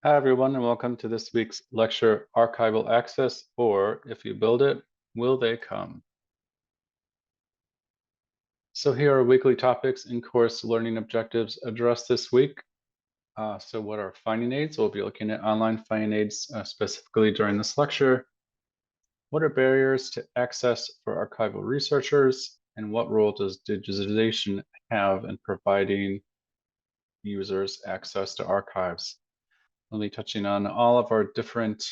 Hi, everyone, and welcome to this week's lecture, Archival Access, or If You Build It, Will They Come? So here are weekly topics in course learning objectives addressed this week. So what are finding aids? We'll be looking at online finding aids specifically during this lecture. What are barriers to access for archival researchers? And what role does digitization have in providing users access to archives? We'll be touching on all of our different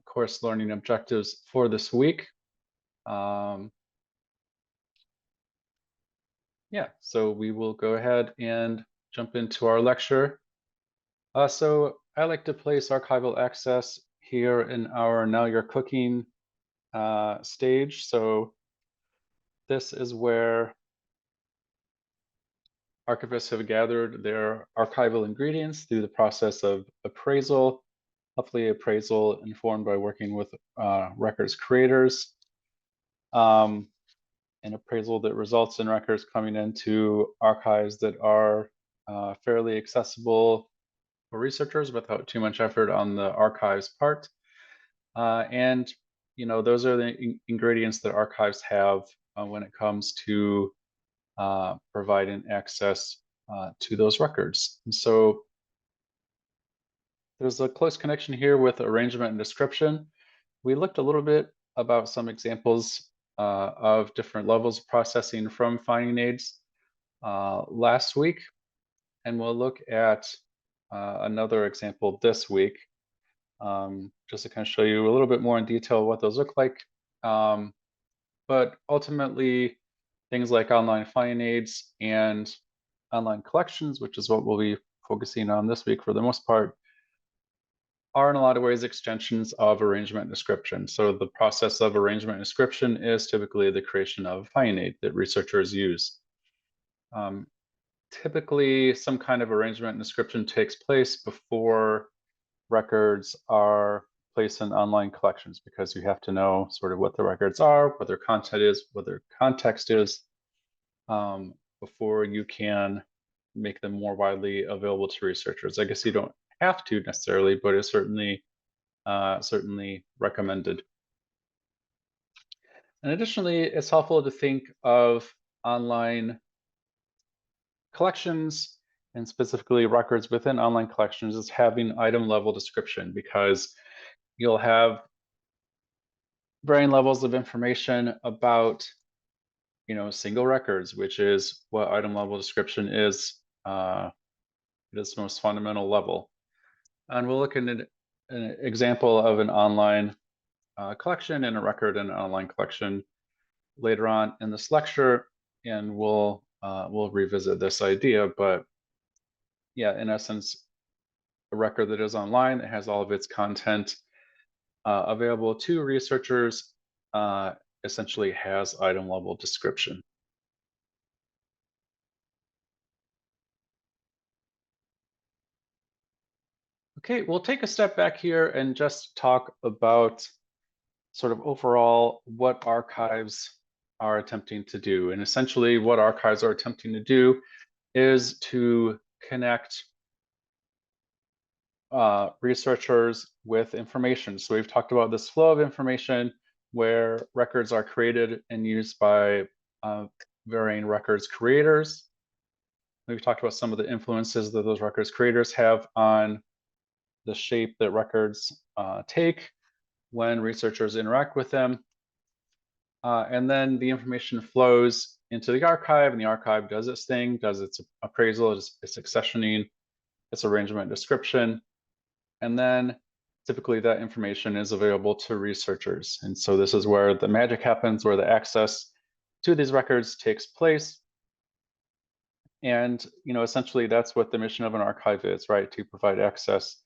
course learning objectives for this week. So we will go ahead and jump into our lecture. So I like to place archival access here in our Now You're Cooking stage. So this is where archivists have gathered their archival ingredients through the process of appraisal, hopefully appraisal informed by working with records creators. An appraisal that results in records coming into archives that are fairly accessible for researchers without too much effort on the archive's part. And those are the ingredients that archives have when it comes to providing access to those records. And so there's a close connection here with arrangement and description. We looked a little bit about some examples of different levels of processing from finding aids last week, and we'll look at another example this week, just to kind of show you a little bit more in detail what those look like. But ultimately, things like online finding aids and online collections, which is what we'll be focusing on this week for the most part, are in a lot of ways extensions of arrangement and description. So the process of arrangement and description is typically the creation of a finding aid that researchers use. Typically, some kind of arrangement and description takes place before records are placed in online collections, because you have to know sort of what the records are, what their content is, what their context is, before you can make them more widely available to researchers. I guess you don't have to necessarily, but it's certainly recommended. And additionally, it's helpful to think of online collections, and specifically records within online collections, as having item level description, because you'll have varying levels of information about single records, which is what item level description is at its most fundamental level. And we'll look at an example of an online collection and a record in an online collection later on in this lecture, and we'll revisit this idea. But yeah, in essence, a record that is online that has all of its content available to researchers essentially has item level description. Okay, we'll take a step back here and just talk about sort of overall what archives are attempting to do. And essentially what archives are attempting to do is to connect researchers with information. So we've talked about this flow of information where records are created and used by varying records creators. We've talked about some of the influences that those records creators have on the shape that records take when researchers interact with them. And then the information flows into the archive, and the archive does its thing, does its appraisal, its accessioning, its arrangement description. And then typically that information is available to researchers. And so this is where the magic happens, where the access to these records takes place. And essentially that's what the mission of an archive is, right? To provide access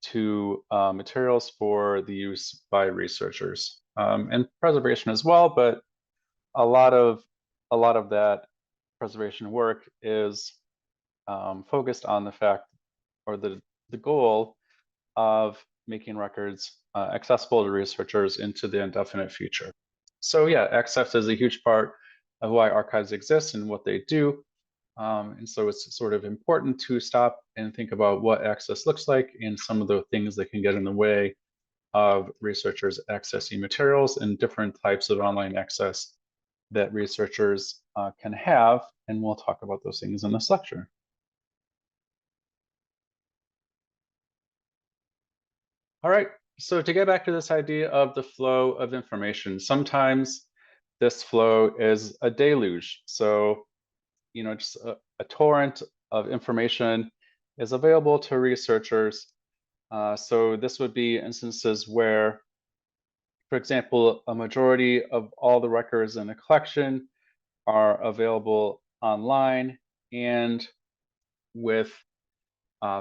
to materials for the use by researchers, and preservation as well. But a lot of that preservation work is focused on the fact, or the goal of making records accessible to researchers into the indefinite future. So yeah, access is a huge part of why archives exist and what they do. And so it's sort of important to stop and think about what access looks like and some of the things that can get in the way of researchers accessing materials and different types of online access that researchers can have. And we'll talk about those things in this lecture. All right, so to get back to this idea of the flow of information, sometimes this flow is a deluge. So, just a torrent of information is available to researchers. So this would be instances where, for example, a majority of all the records in a collection are available online and with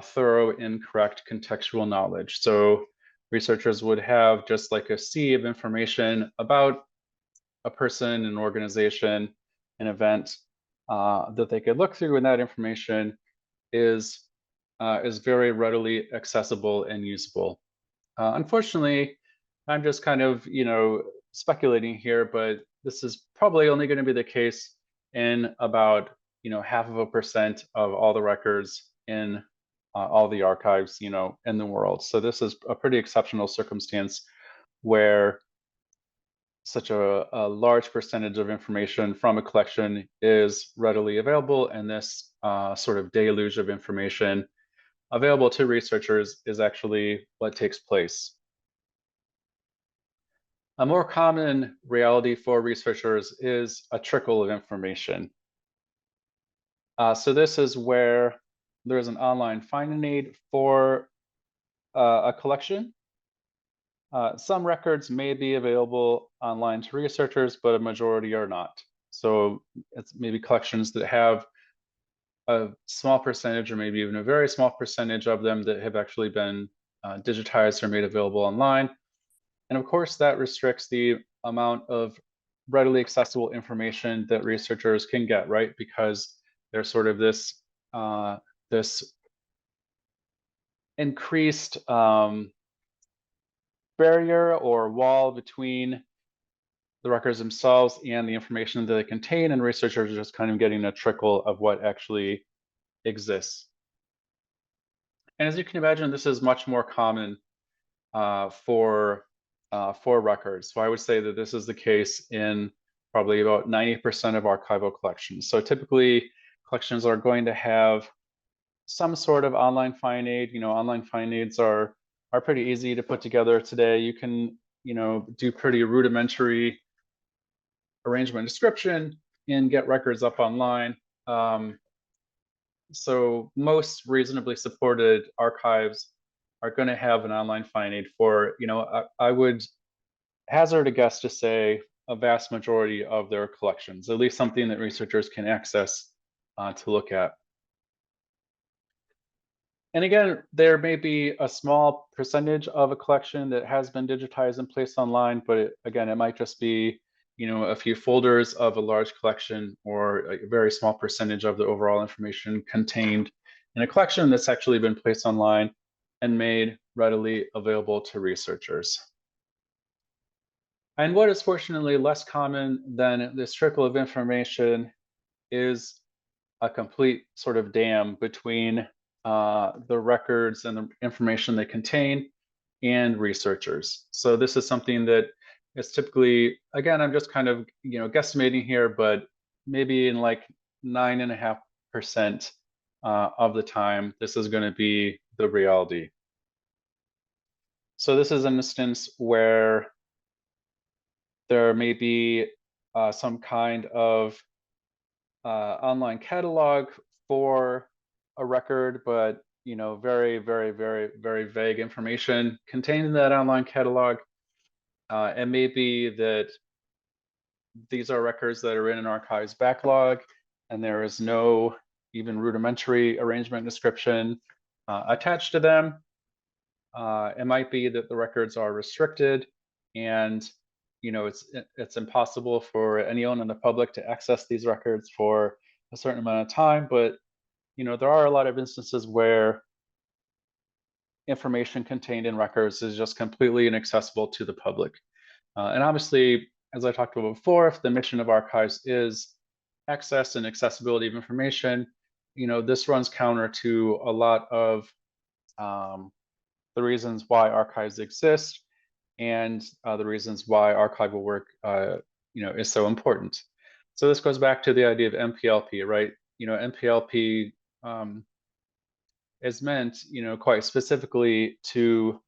thorough and correct contextual knowledge. So researchers would have just like a sea of information about a person, an organization, an event that they could look through, and that information is very readily accessible and usable. Unfortunately, I'm just kind of speculating here, but this is probably only going to be the case in about 0.5% of all the records in all the archives in the world. So this is a pretty exceptional circumstance where such a large percentage of information from a collection is readily available, and this sort of deluge of information available to researchers is actually what takes place. A more common reality for researchers is a trickle of information. So this is where there's an online finding aid for a collection. Some records may be available online to researchers, but a majority are not. So it's maybe collections that have a small percentage or maybe even a very small percentage of them that have actually been digitized or made available online. And of course, that restricts the amount of readily accessible information that researchers can get, right? Because there's sort of this increased barrier or wall between the records themselves and the information that they contain, and researchers are just kind of getting a trickle of what actually exists. And as you can imagine, this is much more common for records. So I would say that this is the case in probably about 90% of archival collections. So typically, collections are going to have some sort of online find aid. Online find aids are pretty easy to put together today. You can do pretty rudimentary arrangement description and get records up online. So most reasonably supported archives are going to have an online find aid for, I would hazard a guess to say a vast majority of their collections, at least something that researchers can access to look at. And again, there may be a small percentage of a collection that has been digitized and placed online, but again, it might just be a few folders of a large collection or a very small percentage of the overall information contained in a collection that's actually been placed online and made readily available to researchers. And what is fortunately less common than this trickle of information is a complete sort of dam between the records and the information they contain and researchers. So this is something that is typically, again, I'm just kind of guesstimating here, but maybe in like 9.5% of the time, this is going to be the reality. So this is an instance where there may be some kind of online catalog for a record, but very, very, very, very vague information contained in that online catalog. It may be that these are records that are in an archives backlog, and there is no even rudimentary arrangement description attached to them. It might be that the records are restricted, and it's impossible for anyone in the public to access these records for a certain amount of time. But there are a lot of instances where information contained in records is just completely inaccessible to the public. And obviously, as I talked about before, if the mission of archives is access and accessibility of information, this runs counter to a lot of um, the reasons why archives exist and the reasons why archival work, is so important. So this goes back to the idea of MPLP, right? MPLP is meant, quite specifically to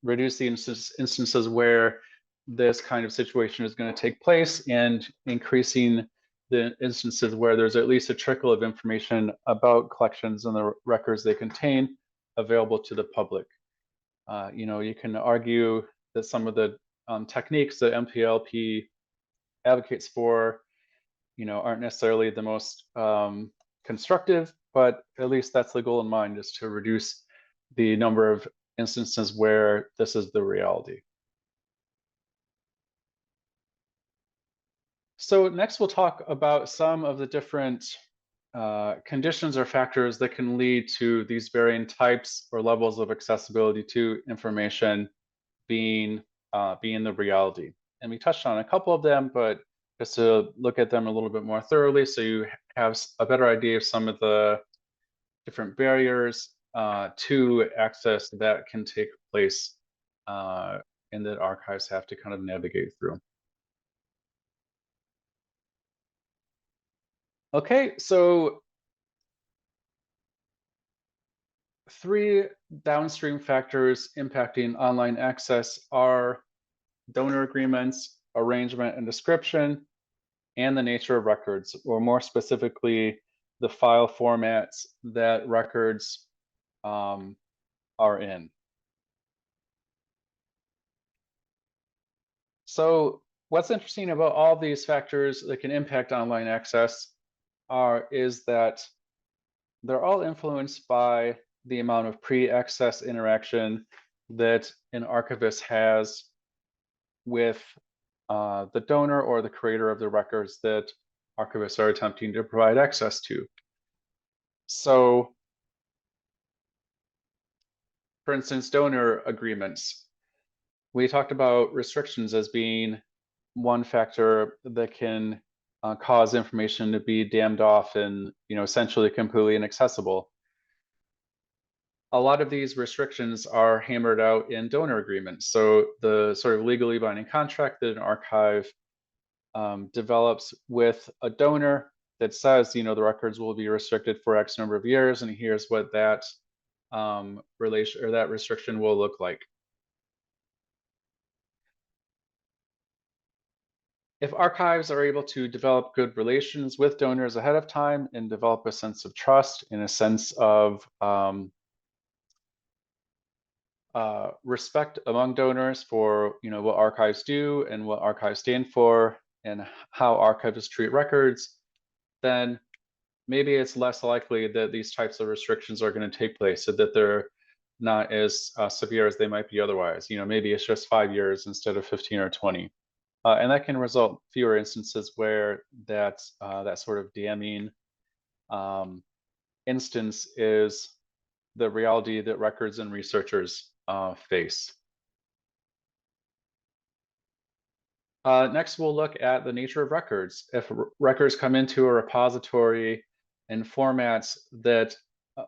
reduce the instances where this kind of situation is going to take place and increasing the instances where there's at least a trickle of information about collections and the records they contain available to the public. You can argue that some of the techniques that MPLP advocates for, aren't necessarily the most constructive, but at least that's the goal in mind, is to reduce the number of instances where this is the reality. So next we'll talk about some of the different conditions or factors that can lead to these varying types or levels of accessibility to information being the reality. And we touched on a couple of them, but just to look at them a little bit more thoroughly so you have a better idea of some of the different barriers to access that can take place and that archives have to kind of navigate through. Okay, so three downstream factors impacting online access are donor agreements, arrangement and description, and the nature of records, or more specifically, the file formats that records are in. So what's interesting about all these factors that can impact online access is that they're all influenced by the amount of pre-access interaction that an archivist has with the donor or the creator of the records that archivists are attempting to provide access to. So, for instance, donor agreements. We talked about restrictions as being one factor that can cause information to be dammed off and, essentially completely inaccessible. A lot of these restrictions are hammered out in donor agreements. So the sort of legally binding contract that an archive develops with a donor that says, the records will be restricted for X number of years, and here's what that relation or that restriction will look like. If archives are able to develop good relations with donors ahead of time and develop a sense of trust and a sense of respect among donors for what archives do and what archives stand for and how archivists treat records, then maybe it's less likely that these types of restrictions are going to take place, so that they're not as severe as they might be otherwise. Maybe it's just 5 years instead of 15 or 20. And that can result fewer instances where that sort of damning instance is the reality that records and researchers face. Next, we'll look at the nature of records. If records come into a repository in formats that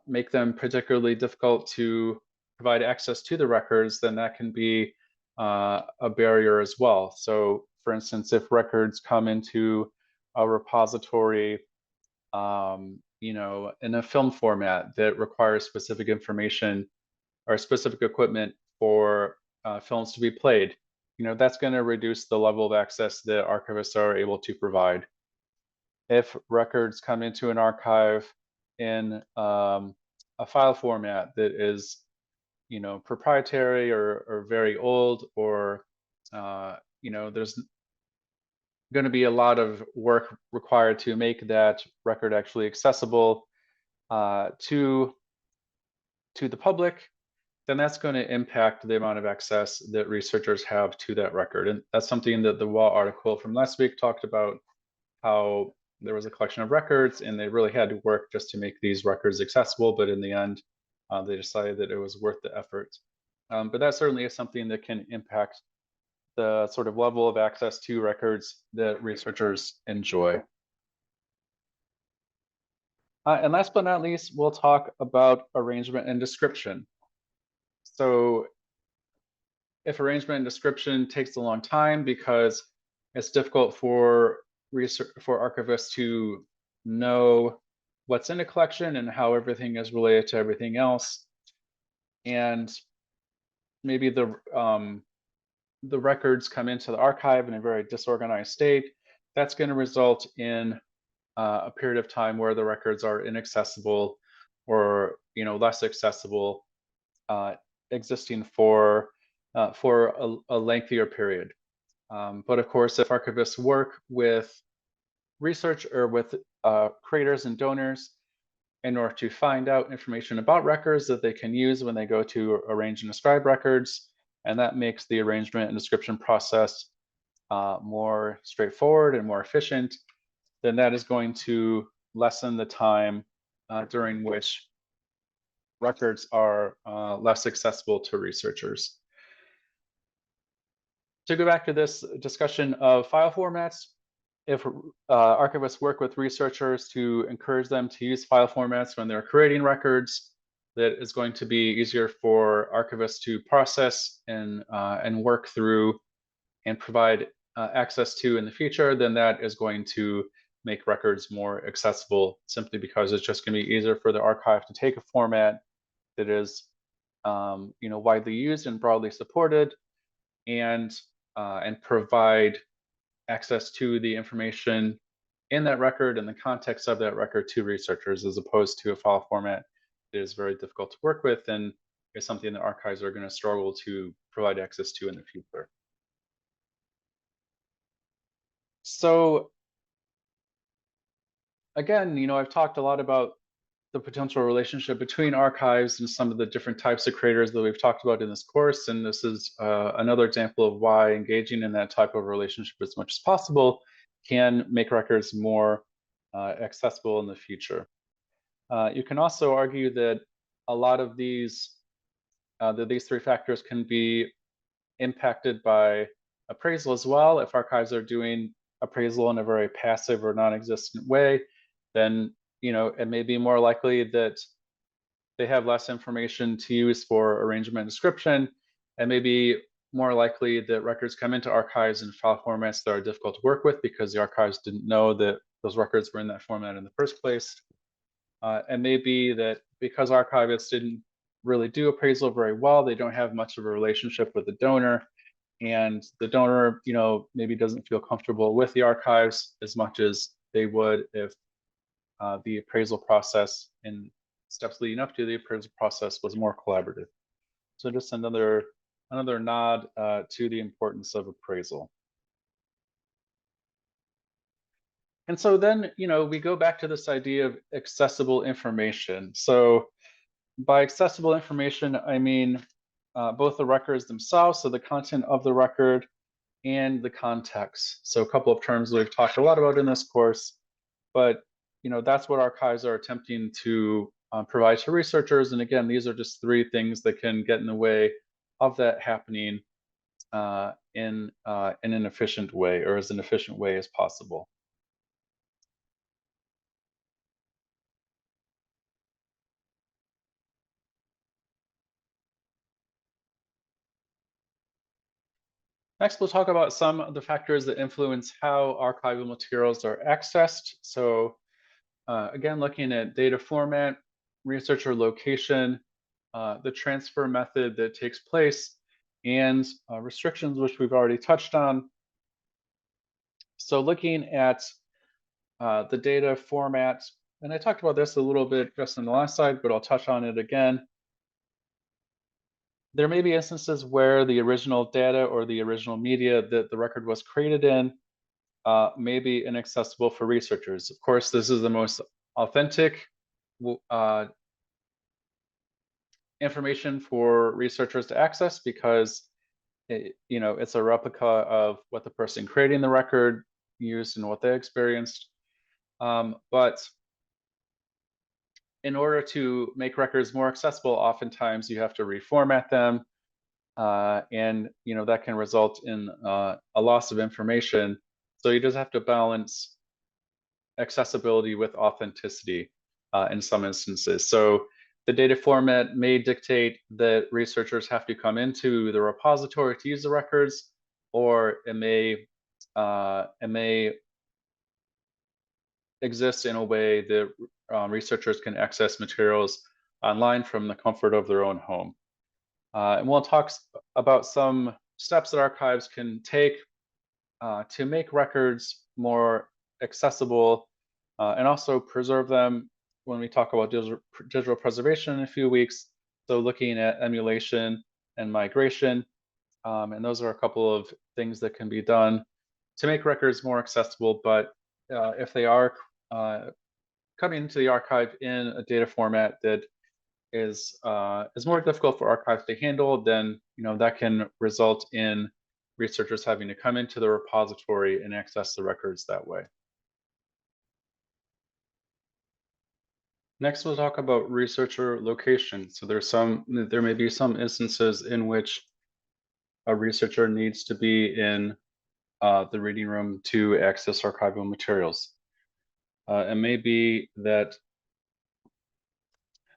make them particularly difficult to provide access to the records, then that can be a barrier as well. So, for instance, if records come into a repository, in a film format that requires specific information or specific equipment for films to be played, that's going to reduce the level of access that archivists are able to provide. If records come into an archive in a file format that is, proprietary or very old, or there's going to be a lot of work required to make that record actually accessible to the public, then that's going to impact the amount of access that researchers have to that record. And that's something that the WA article from last week talked about, how there was a collection of records and they really had to work just to make these records accessible. But in the end, they decided that it was worth the effort. But that certainly is something that can impact the sort of level of access to records that researchers enjoy. And last but not least, we'll talk about arrangement and description. So if arrangement and description takes a long time because it's difficult for archivists to know what's in a collection and how everything is related to everything else, and maybe the records come into the archive in a very disorganized state, that's going to result in a period of time where the records are inaccessible or less accessible, uh, existing for a lengthier period. But of course, if archivists work with research or with creators and donors in order to find out information about records that they can use when they go to arrange and describe records, and that makes the arrangement and description process more straightforward and more efficient, then that is going to lessen the time during which records are less accessible to researchers. To go back to this discussion of file formats, if archivists work with researchers to encourage them to use file formats when they're creating records, that is going to be easier for archivists to process and work through and provide access to in the future, then that is going to make records more accessible, simply because it's just going to be easier for the archive to take a format that is widely used and broadly supported, and provide access to the information in that record and the context of that record to researchers, as opposed to a file format that is very difficult to work with and is something that archives are going to struggle to provide access to in the future. So again, I've talked a lot about the potential relationship between archives and some of the different types of creators that we've talked about in this course. And this is another example of why engaging in that type of relationship as much as possible can make records more accessible in the future. You can also argue that a lot of these three factors can be impacted by appraisal as well. If archives are doing appraisal in a very passive or non-existent way, then it may be more likely that they have less information to use for arrangement and description, and maybe more likely that records come into archives in file formats that are difficult to work with because the archives didn't know that those records were in that format in the first place. And maybe that because archivists didn't really do appraisal very well, they don't have much of a relationship with the donor, and the donor, maybe doesn't feel comfortable with the archives as much as they would if the appraisal process and steps leading up to the appraisal process was more collaborative. So just another nod to the importance of appraisal. And so then, we go back to this idea of accessible information. So by accessible information, I mean both the records themselves, so the content of the record, and the context. So a couple of terms we've talked a lot about in this course, but that's what archives are attempting to provide to researchers. And again, these are just three things that can get in the way of that happening in an efficient way, or as an efficient way as possible. Next, we'll talk about some of the factors that influence how archival materials are accessed. So again, looking at data format, researcher location, the transfer method that takes place, and restrictions, which we've already touched on. So looking at the data format, and I talked about this a little bit just on the last slide, but I'll touch on it again. There may be instances where the original data or the original media that the record was created in may be inaccessible for researchers. Of course, this is the most authentic information for researchers to access because it's a replica of what the person creating the record used and what they experienced. But in order to make records more accessible, oftentimes you have to reformat them, and that can result in a loss of information. So you just have to balance accessibility with authenticity. in some instances. So the data format may dictate that researchers have to come into the repository to use the records, or it may exist in a way that researchers can access materials online from the comfort of their own home. And we'll talk about some steps that archives can take to make records more accessible and also preserve them when we talk about digital preservation in a few weeks. So looking at emulation and migration, and those are a couple of things that can be done to make records more accessible. But if they are coming into the archive in a data format that is more difficult for archives to handle, then that can result in researchers having to come into the repository and access the records that way. Next, we'll talk about researcher location. So there may be some instances in which a researcher needs to be in the reading room to access archival materials. It may be that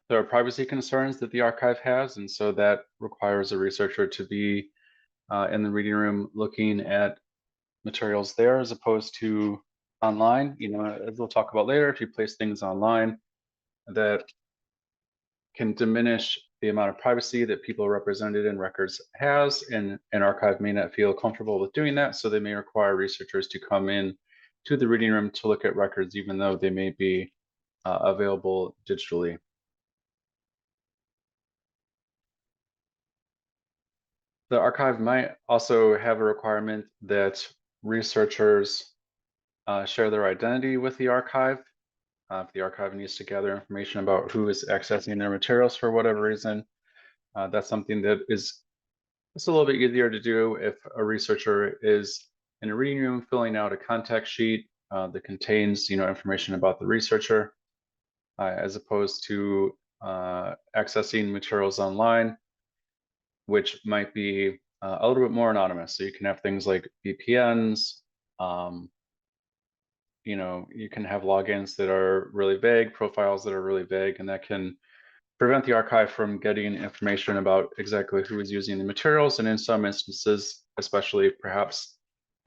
there are privacy concerns that the archive has, and so that requires a researcher to be in the reading room looking at materials there as opposed to online. As we'll talk about later, if you place things online, that can diminish the amount of privacy that people represented in records has, and an archive may not feel comfortable with doing that, so they may require researchers to come in to the reading room to look at records, even though they may be available digitally. The archive might also have a requirement that researchers share their identity with the archive. If the archive needs to gather information about who is accessing their materials for whatever reason, that's something that is it's a little bit easier to do if a researcher is in a reading room filling out a contact sheet that contains information about the researcher, as opposed to accessing materials online, which might be a little bit more anonymous. So you can have things like VPNs. You can have logins that are really vague, profiles that are really vague, and that can prevent the archive from getting information about exactly who is using the materials. And in some instances, especially perhaps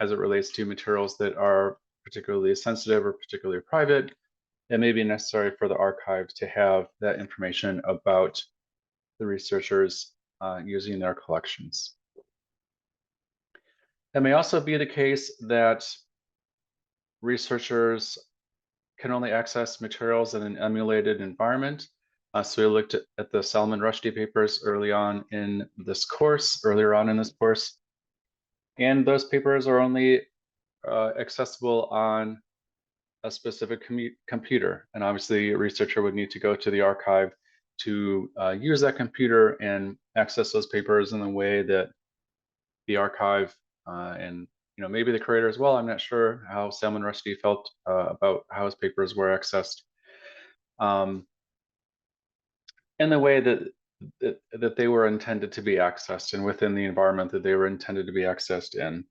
as it relates to materials that are particularly sensitive or particularly private, it may be necessary for the archive to have that information about the researchers using their collections. It may also be the case that researchers can only access materials in an emulated environment. So we looked at the Salman Rushdie papers earlier on in this course, and those papers are only accessible on a specific computer. And obviously, a researcher would need to go to the archive to use that computer and access those papers in the way that the archive and maybe the creator as well. I'm not sure how Salman Rushdie felt about how his papers were accessed. In the way that they were intended to be accessed and within the environment that they were intended to be accessed in.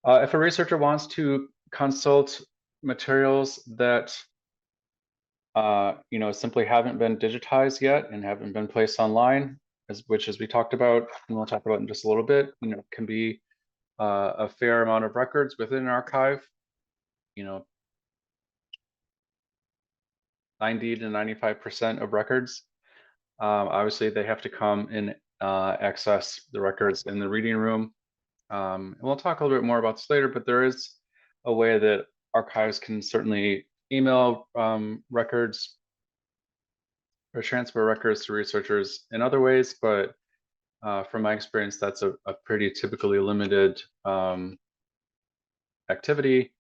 If a researcher wants to consult materials that simply haven't been digitized yet and haven't been placed online, which as we talked about, and we'll talk about in just a little bit, can be a fair amount of records within an archive. 90 to 95% of records. Obviously, they have to come and access the records in the reading room. And we'll talk a little bit more about this later, but there is a way that archives can certainly email records or transfer records to researchers in other ways, but from my experience, that's a pretty typically limited activity.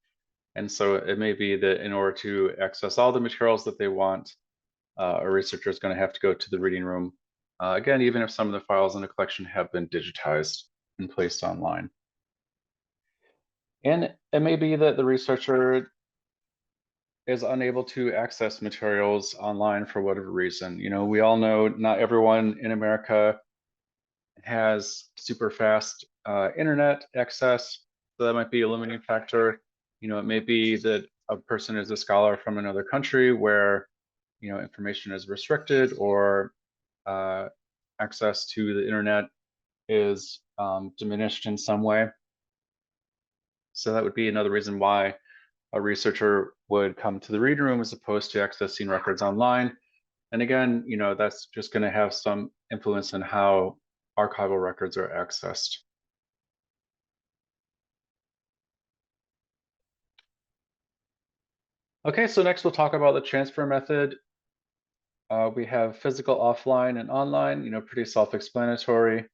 And so it may be that in order to access all the materials that they want, a researcher is going to have to go to the reading room. Again, even if some of the files in a collection have been digitized and placed online. And it may be that the researcher is unable to access materials online for whatever reason. We all know not everyone in America has super fast internet access, so that might be a limiting factor. It may be that a person is a scholar from another country where information is restricted, or access to the internet is diminished in some way. So that would be another reason why a researcher would come to the reading room as opposed to accessing records online. And again, that's just going to have some influence on how archival records are accessed. Okay, so next we'll talk about the transfer method. We have physical, offline, and online, pretty self-explanatory.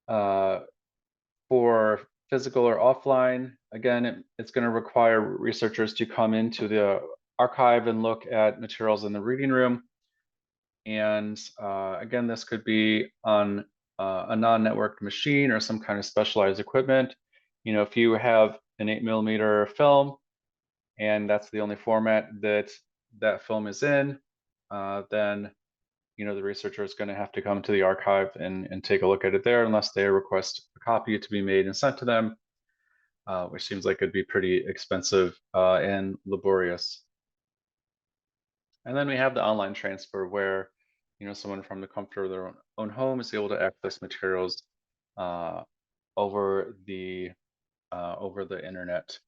For physical or offline, again, it's going to require researchers to come into the archive and look at materials in the reading room. And again, this could be on a non-networked machine or some kind of specialized equipment. If you have an 8mm film and that's the only format that that film is in, then the researcher is going to have to come to the archive and take a look at it there, unless they request a copy to be made and sent to them, which seems like it'd be pretty expensive and laborious. And then we have the online transfer, where someone from the comfort of their own home is able to access materials over the internet.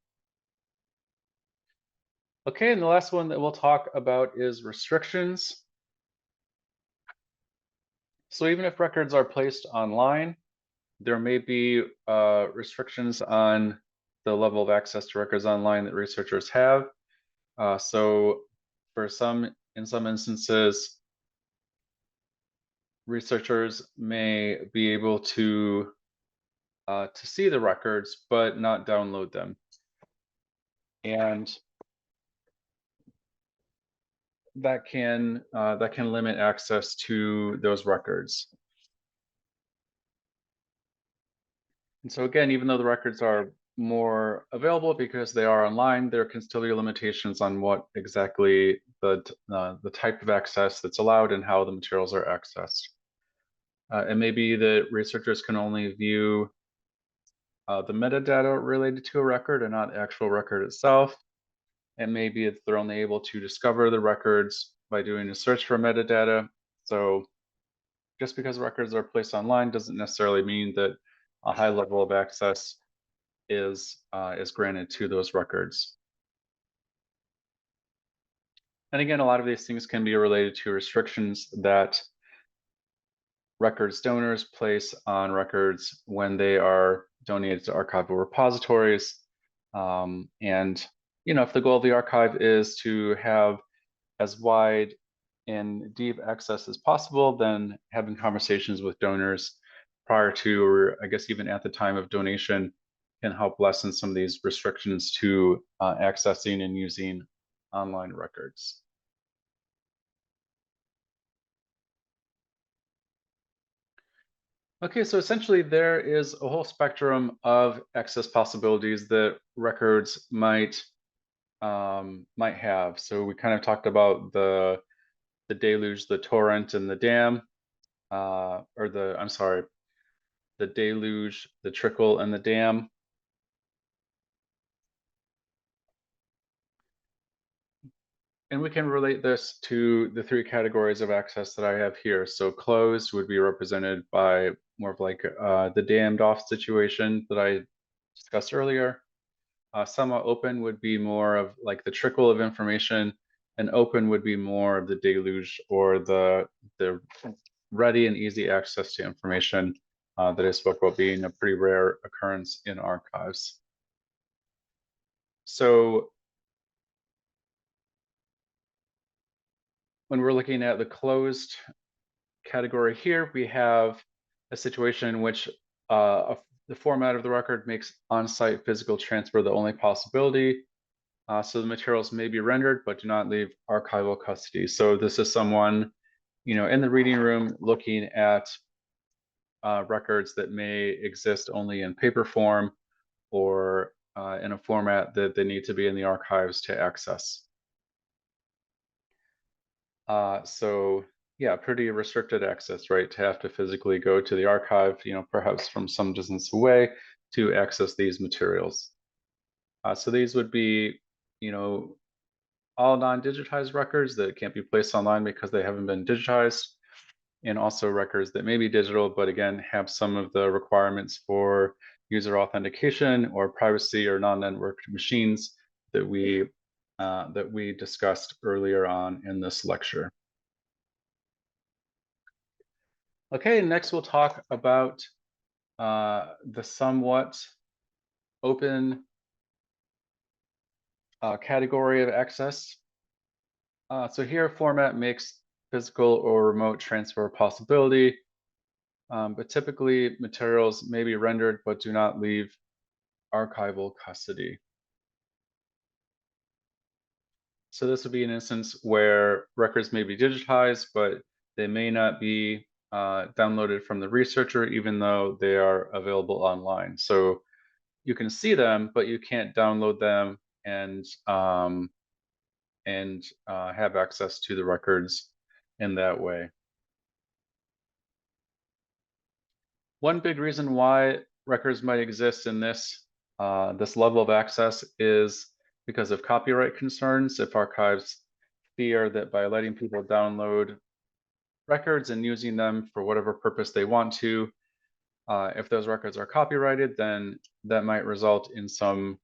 Okay, and the last one that we'll talk about is restrictions. So even if records are placed online, there may be restrictions on the level of access to records online that researchers have. So in some instances, researchers may be able to see the records, but not download them. And that can limit access to those records. And so again, even though the records are more available because they are online, there can still be limitations on what exactly the type of access that's allowed and how the materials are accessed. It may be that researchers can only view the metadata related to a record and not the actual record itself. It may be that they're only able to discover the records by doing a search for metadata. So just because records are placed online doesn't necessarily mean that a high level of access is granted to those records. And again, a lot of these things can be related to restrictions that records donors place on records when they are donated to archival repositories. And if the goal of the archive is to have as wide and deep access as possible, then having conversations with donors prior to, or I guess even at the time of donation, can help lessen some of these restrictions to accessing and using online records. Okay, so essentially there is a whole spectrum of access possibilities that records might have. So we kind of talked about the deluge, the torrent, and the dam, the deluge, the trickle, and the dam. And we can relate this to the three categories of access that I have here. So closed would be represented by more of like the dammed off situation that I discussed earlier. Somewhat open would be more of like the trickle of information, and open would be more of the deluge, or the ready and easy access to information that I spoke about being a pretty rare occurrence in archives. So when we're looking at the closed category here, we have a situation in which the format of the record makes on-site physical transfer the only possibility. So the materials may be rendered, but do not leave archival custody. So this is someone, in the reading room looking at records that may exist only in paper form, or in a format that they need to be in the archives to access. So yeah, pretty restricted access, right? To have to physically go to the archive, perhaps from some distance away, to access these materials. So these would be, all non-digitized records that can't be placed online because they haven't been digitized, and also records that may be digital, but again, have some of the requirements for user authentication or privacy or non-networked machines that we discussed earlier on in this lecture. Okay, next we'll talk about the somewhat open category of access. So here, format makes physical or remote transfer a possibility, but typically materials may be rendered but do not leave archival custody. So this would be an instance where records may be digitized, but they may not be downloaded from the researcher, even though they are available online. So you can see them, but you can't download them and have access to the records in that way. One big reason why records might exist in this level of access is because of copyright concerns. If archives fear that by letting people download records and using them for whatever purpose they want to, if those records are copyrighted, then that might result in some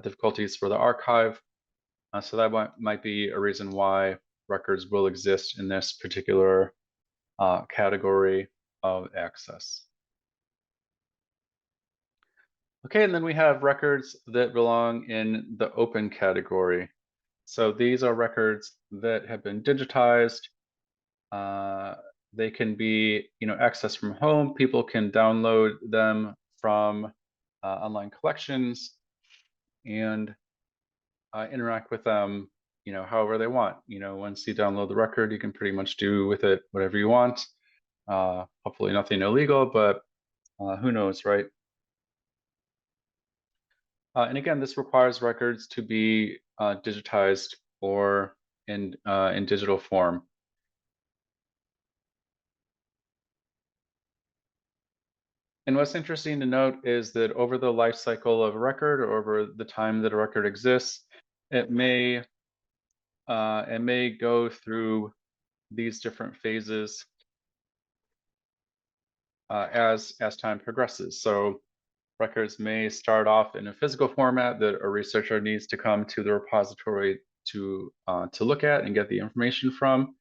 difficulties for the archive. So that might be a reason why records will exist in this particular category of access. Okay, and then we have records that belong in the open category. So these are records that have been digitized. They can be, accessed from home. People can download them from online collections and interact with them, however they want. Once you download the record, you can pretty much do with it whatever you want. Hopefully nothing illegal, but who knows, right? And again, this requires records to be digitized or in digital form. And what's interesting to note is that over the life cycle of a record, or over the time that a record exists, it may go through these different phases as time progresses. So records may start off in a physical format that a researcher needs to come to the repository to look at and get the information from.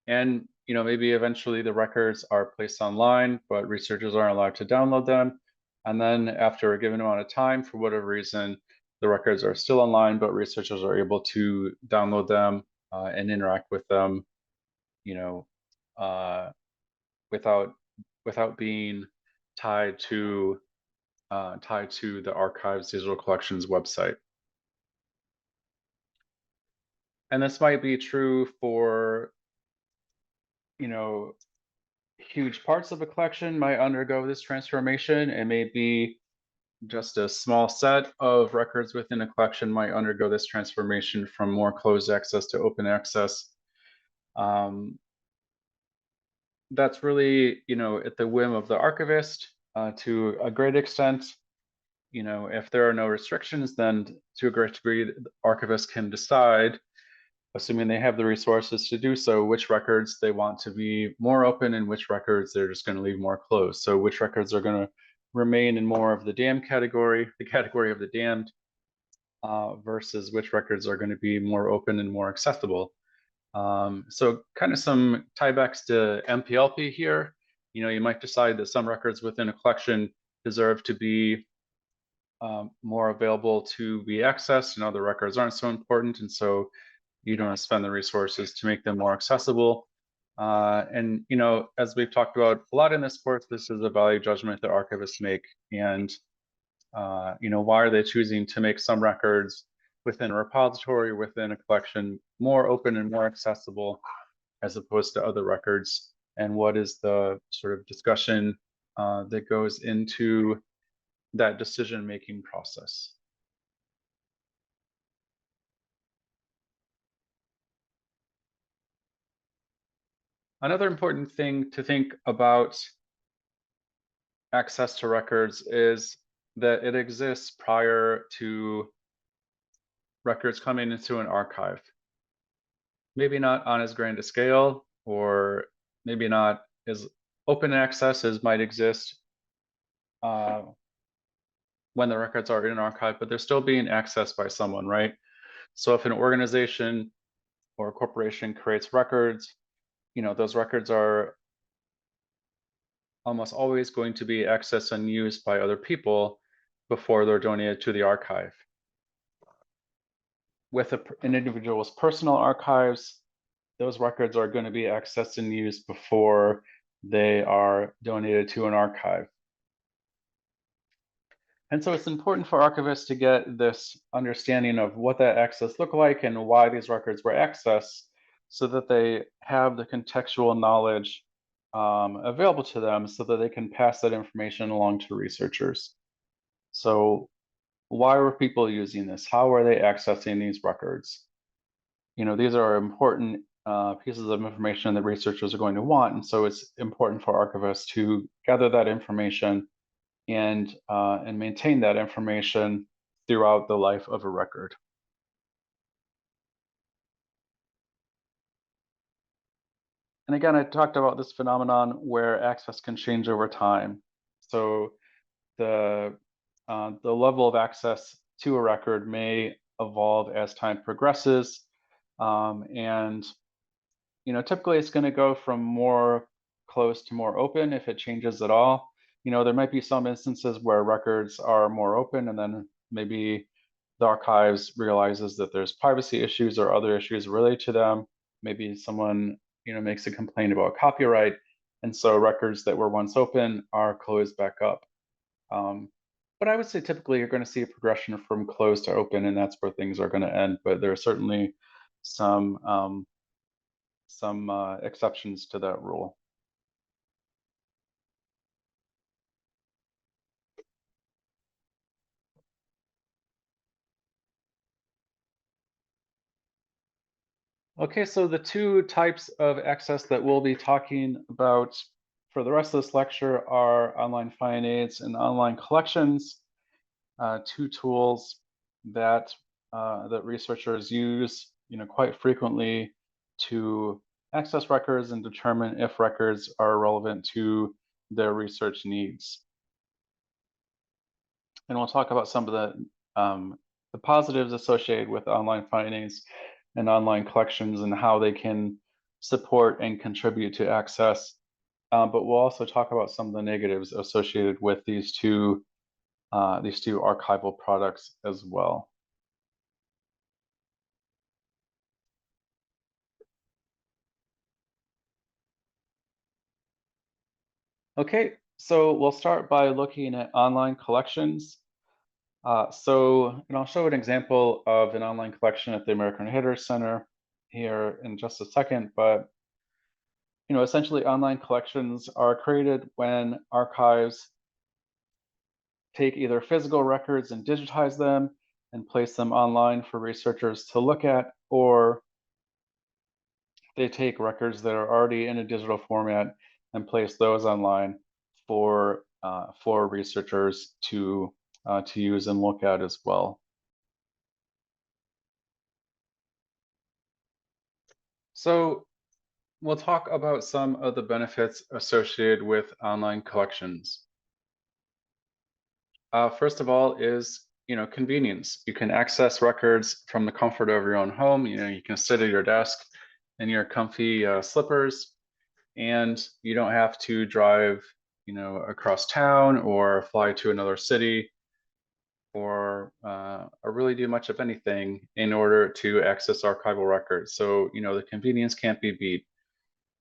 And maybe eventually the records are placed online, but researchers aren't allowed to download them. And then after a given amount of time, for whatever reason, the records are still online, but researchers are able to download them and interact with them, uh, without being tied to the archive's digital collections website. And this might be true for, huge parts of a collection might undergo this transformation, and maybe just a small set of records within a collection might undergo this transformation from more closed access to open access. That's really, at the whim of the archivist to a great extent. If there are no restrictions, then to a great degree, the archivist can decide, assuming they have the resources to do so, which records they want to be more open and which records they're just going to leave more closed. So which records are going to remain in more of the damned category, the category of the damned, versus which records are going to be more open and more accessible. So kind of some tiebacks to MPLP here. You might decide that some records within a collection deserve to be more available to be accessed, and other records aren't so important, and so you don't spend the resources to make them more accessible. And as we've talked about a lot in this course, this is a value judgment that archivists make. And why are they choosing to make some records within a repository, within a collection, more open and more accessible as opposed to other records? And what is the sort of discussion that goes into that decision-making process? Another important thing to think about access to records is that it exists prior to records coming into an archive. Maybe not on as grand a scale, or maybe not as open access as might exist uh, when the records are in an archive, but they're still being accessed by someone, right? So if an organization or a corporation creates records, those records are almost always going to be accessed and used by other people before they're donated to the archive. With an individual's personal archives, those records are going to be accessed and used before they are donated to an archive. And so it's important for archivists to get this understanding of what that access looked like and why these records were accessed, so that they have the contextual knowledge available to them so that they can pass that information along to researchers. So why were people using this? How are they accessing these records? These are important pieces of information that researchers are going to want. And so it's important for archivists to gather that information and maintain that information throughout the life of a record. And again, I talked about this phenomenon where access can change over time. So the level of access to a record may evolve as time progresses, and typically it's going to go from more closed to more open if it changes at all. There might be some instances where records are more open, and then maybe the archives realizes that there's privacy issues or other issues related to them. Maybe someone makes a complaint about copyright, and so records that were once open are closed back up. But I would say typically you're going to see a progression from closed to open, and that's where things are going to end. But there are certainly some exceptions to that rule. Okay, so the two types of access that we'll be talking about for the rest of this lecture are online finding aids and online collections, two tools that that researchers use, quite frequently to access records and determine if records are relevant to their research needs. And we'll talk about some of the positives associated with online findings and online collections and how they can support and contribute to access. But we'll also talk about some of the negatives associated with these two archival products as well. Okay, so we'll start by looking at online collections. And I'll show an example of an online collection at the American Heritage Center here in just a second, but essentially online collections are created when archives take either physical records and digitize them and place them online for researchers to look at, or they take records that are already in a digital format and place those online for researchers to use and look at as well. So we'll talk about some of the benefits associated with online collections. First of all is convenience. You can access records from the comfort of your own home. You can sit at your desk in your comfy slippers, and you don't have to drive across town or fly to another city or really do much of anything in order to access archival records. So the convenience can't be beat.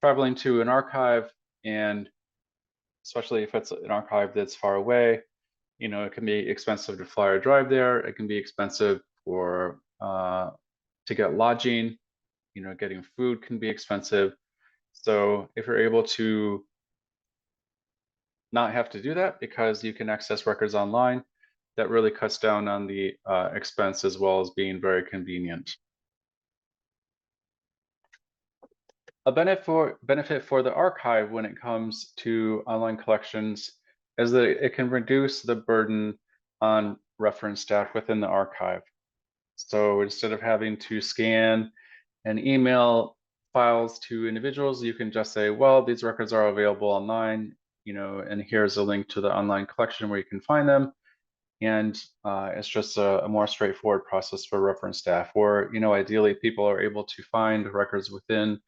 Traveling to an archive, and especially if it's an archive that's far away, it can be expensive to fly or drive there. It can be expensive for to get lodging. Getting food can be expensive. So if you're able to not have to do that because you can access records online, that really cuts down on the expense as well as being very convenient. A benefit for the archive when it comes to online collections is that it can reduce the burden on reference staff within the archive. So instead of having to scan and email files to individuals, you can just say, well, these records are available online, and here's a link to the online collection where you can find them. And it's just a more straightforward process for reference staff, or, ideally people are able to find records within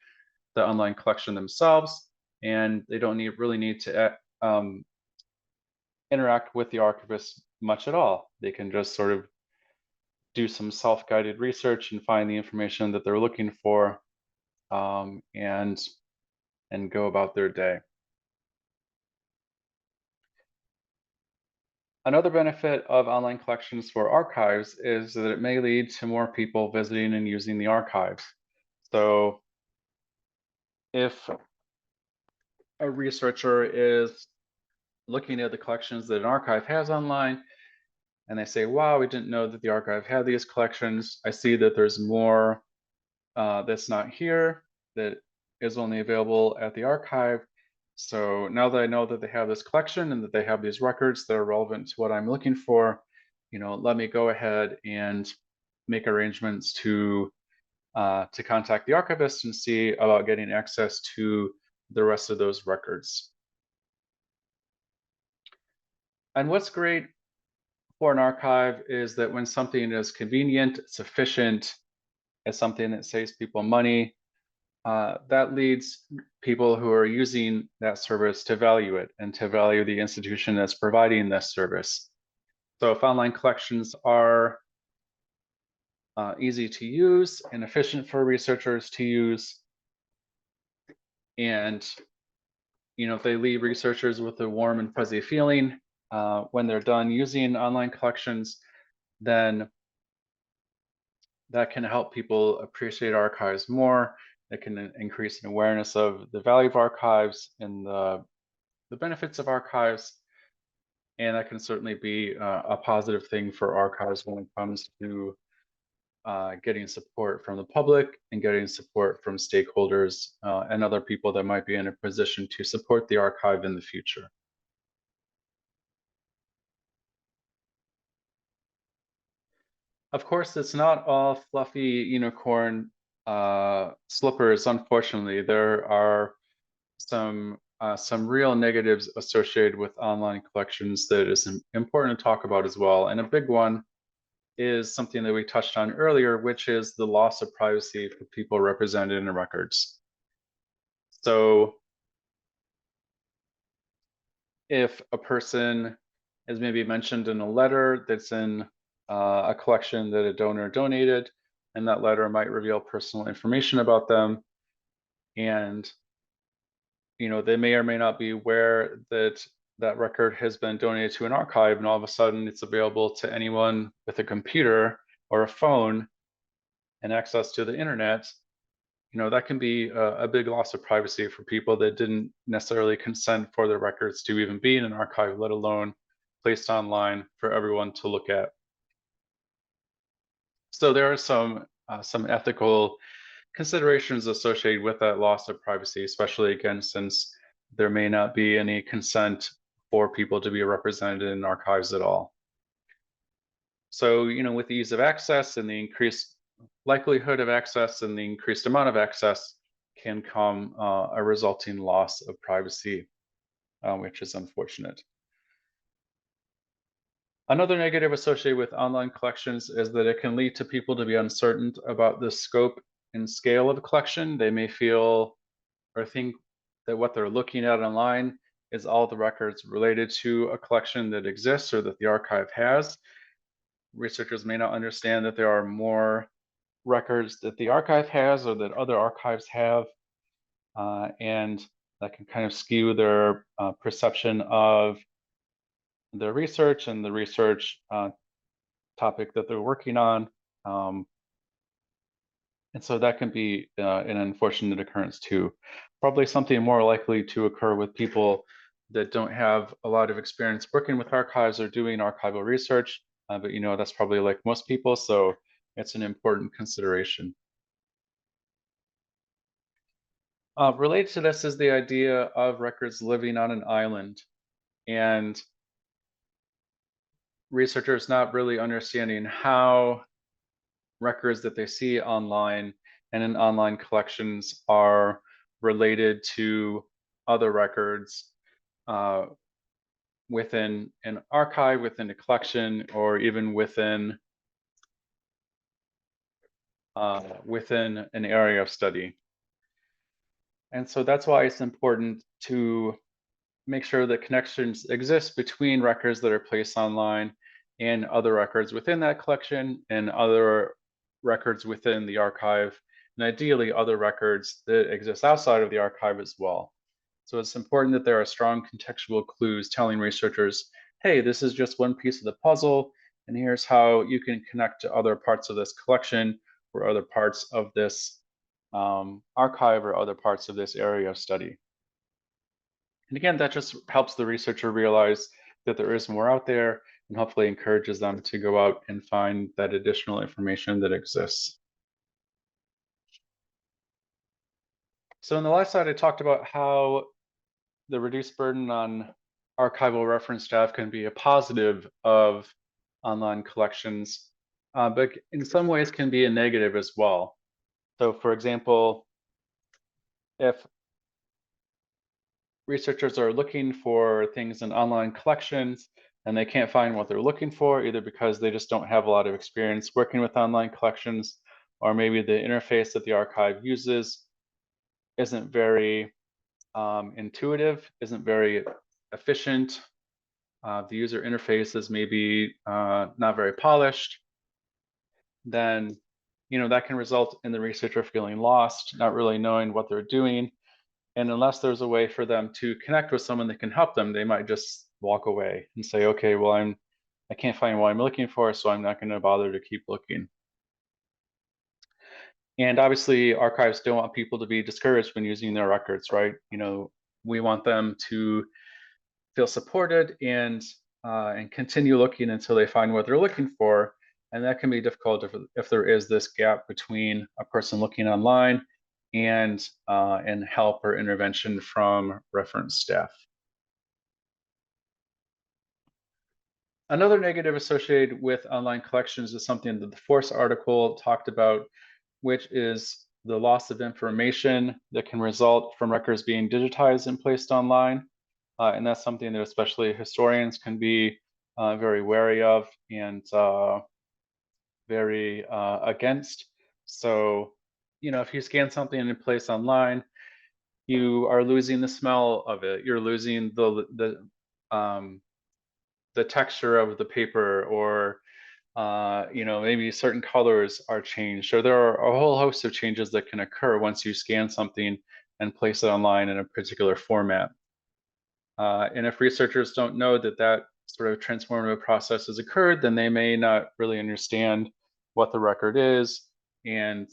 the online collection themselves, and they don't really need to interact with the archivist much at all. They can just sort of do some self-guided research and find the information that they're looking for, and go about their day. Another benefit of online collections for archives is that it may lead to more people visiting and using the archives. So if a researcher is looking at the collections that an archive has online, and they say, wow, we didn't know that the archive had these collections. I see that there's more that's not here, that is only available at the archive. So now that I know that they have this collection and that they have these records that are relevant to what I'm looking for, let me go ahead and make arrangements to contact the archivist and see about getting access to the rest of those records. And what's great for an archive is that when something is convenient, it's efficient, it's something that saves people money, that leads people who are using that service to value it and to value the institution that's providing this service. So if online collections are easy to use and efficient for researchers to use, and if they leave researchers with a warm and fuzzy feeling when they're done using online collections, then that can help people appreciate archives more. It can increase an awareness of the value of archives and the benefits of archives. And that can certainly be a positive thing for archives when it comes to getting support from the public and getting support from stakeholders and other people that might be in a position to support the archive in the future. Of course, it's not all fluffy unicorn slippers. Unfortunately, there are some real negatives associated with online collections that is important to talk about as well. And a big one is something that we touched on earlier, which is the loss of privacy for people represented in records. So if a person is maybe mentioned in a letter that's in a collection that a donor donated, and that letter might reveal personal information about them, and they may or may not be aware that that record has been donated to an archive, and all of a sudden it's available to anyone with a computer or a phone and access to the internet. That can be a big loss of privacy for people that didn't necessarily consent for their records to even be in an archive, let alone placed online for everyone to look at. So there are some ethical considerations associated with that loss of privacy, especially again, since there may not be any consent for people to be represented in archives at all. So, with the ease of access and the increased likelihood of access and the increased amount of access can come a resulting loss of privacy, which is unfortunate. Another negative associated with online collections is that it can lead to people to be uncertain about the scope and scale of a collection. They may feel or think that what they're looking at online is all the records related to a collection that exists or that the archive has. Researchers may not understand that there are more records that the archive has or that other archives have, and that can kind of skew their perception of the research and the research topic that they're working on. Um, and so that can be an unfortunate occurrence too. Probably something more likely to occur with people that don't have a lot of experience working with archives or doing archival research, but that's probably like most people, so it's an important consideration. Related to this is the idea of records living on an island and researchers not really understanding how records that they see online and in online collections are related to other records uh, within an archive, within a collection, or even within an area of study. And so that's why it's important to make sure that connections exist between records that are placed online and other records within that collection and other records within the archive, and ideally other records that exist outside of the archive as well. So it's important that there are strong contextual clues telling researchers, hey, this is just one piece of the puzzle, and here's how you can connect to other parts of this collection or other parts of this archive or other parts of this area of study. And again, that just helps the researcher realize that there is more out there and hopefully encourages them to go out and find that additional information that exists. So on the left side, I talked about how the reduced burden on archival reference staff can be a positive of online collections, but in some ways can be a negative as well. So for example, if researchers are looking for things in online collections and they can't find what they're looking for, either because they just don't have a lot of experience working with online collections, or maybe the interface that the archive uses isn't very intuitive, isn't very efficient. The user interface is maybe not very polished, then that can result in the researcher feeling lost, not really knowing what they're doing. And unless there's a way for them to connect with someone that can help them, they might just walk away and say, okay, well, I can't find what I'm looking for, so I'm not going to bother to keep looking. And obviously, archives don't want people to be discouraged when using their records, right? We want them to feel supported and continue looking until they find what they're looking for. And that can be difficult if there is this gap between a person looking online and help or intervention from reference staff. Another negative associated with online collections is something that the Force article talked about, which is the loss of information that can result from records being digitized and placed online. And that's something that especially historians can be very wary of and very against. So, if you scan something and place online, you are losing the smell of it. You're losing the texture of the paper, or maybe certain colors are changed, or there are a whole host of changes that can occur once you scan something and place it online in a particular format. And if researchers don't know that that sort of transformative process has occurred, then they may not really understand what the record is and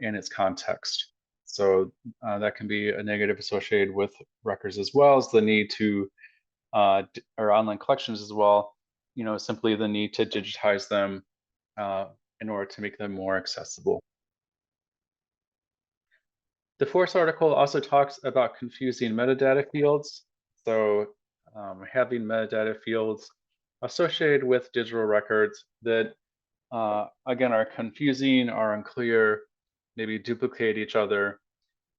its context. So that can be a negative associated with records, as well as the need to, or online collections as well, simply the need to digitize them uh, in order to make them more accessible. The Force article also talks about confusing metadata fields. So having metadata fields associated with digital records that, again, are confusing, are unclear, maybe duplicate each other,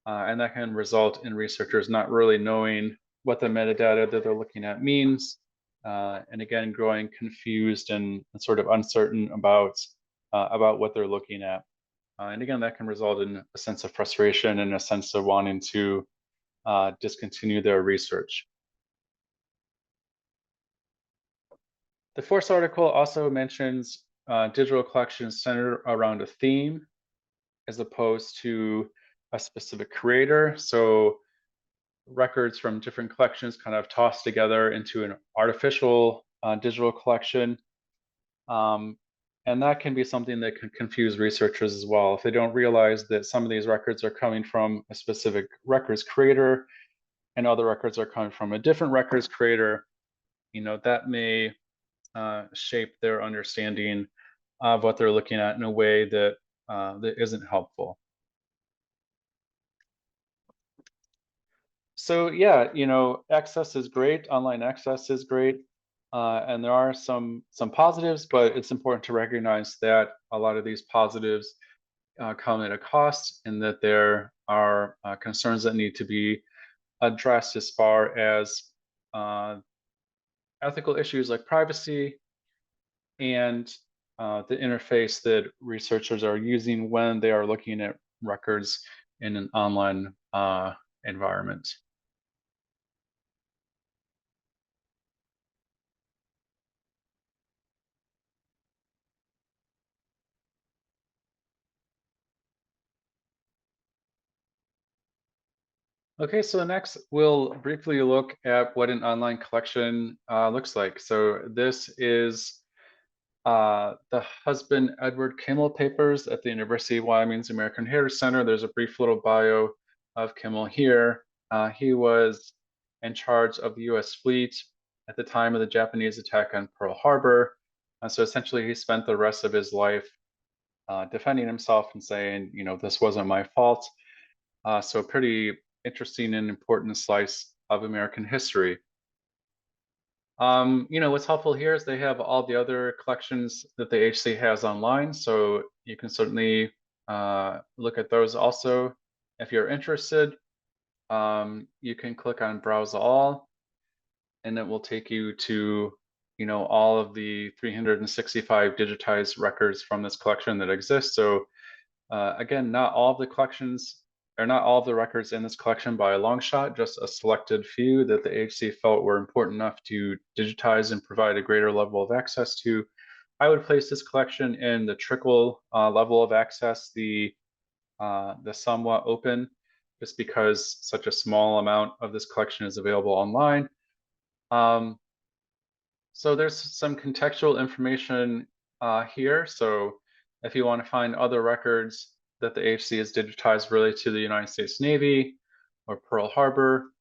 and that can result in researchers not really knowing what the metadata that they're looking at means, and again, growing confused and sort of uncertain about what they're looking at. And again, that can result in a sense of frustration and a sense of wanting to discontinue their research. The Force article also mentions digital collections centered around a theme as opposed to a specific creator. So records from different collections kind of tossed together into an artificial digital collection. Um, and that can be something that can confuse researchers as well. If they don't realize that some of these records are coming from a specific records creator and other records are coming from a different records creator, that may shape their understanding of what they're looking at in a way that isn't helpful. So yeah, access is great. Online access is great. And there are some positives, but it's important to recognize that a lot of these positives come at a cost, and that there are concerns that need to be addressed as far as uh, ethical issues like privacy and the interface that researchers are using when they are looking at records in an online environment. Okay, so next we'll briefly look at what an online collection looks like. So this is the husband Edward Kimmel papers at the University of Wyoming's American Heritage Center. There's a brief little bio of Kimmel here. He was in charge of the US fleet at the time of the Japanese attack on Pearl Harbor. So essentially he spent the rest of his life defending himself and saying, this wasn't my fault. So pretty interesting and important slice of American history. What's helpful here is they have all the other collections that the HC has online, so you can certainly look at those also. If you're interested, you can click on Browse All, and it will take you to, all of the 365 digitized records from this collection that exist. So again, not all of the collections, or not all of the records in this collection by a long shot, just a selected few that the AHC felt were important enough to digitize and provide a greater level of access to. I would place this collection in the trickle level of access, the somewhat open, just because such a small amount of this collection is available online. So there's some contextual information here. So if you want to find other records that the HC has digitized related to the United States Navy or Pearl Harbor,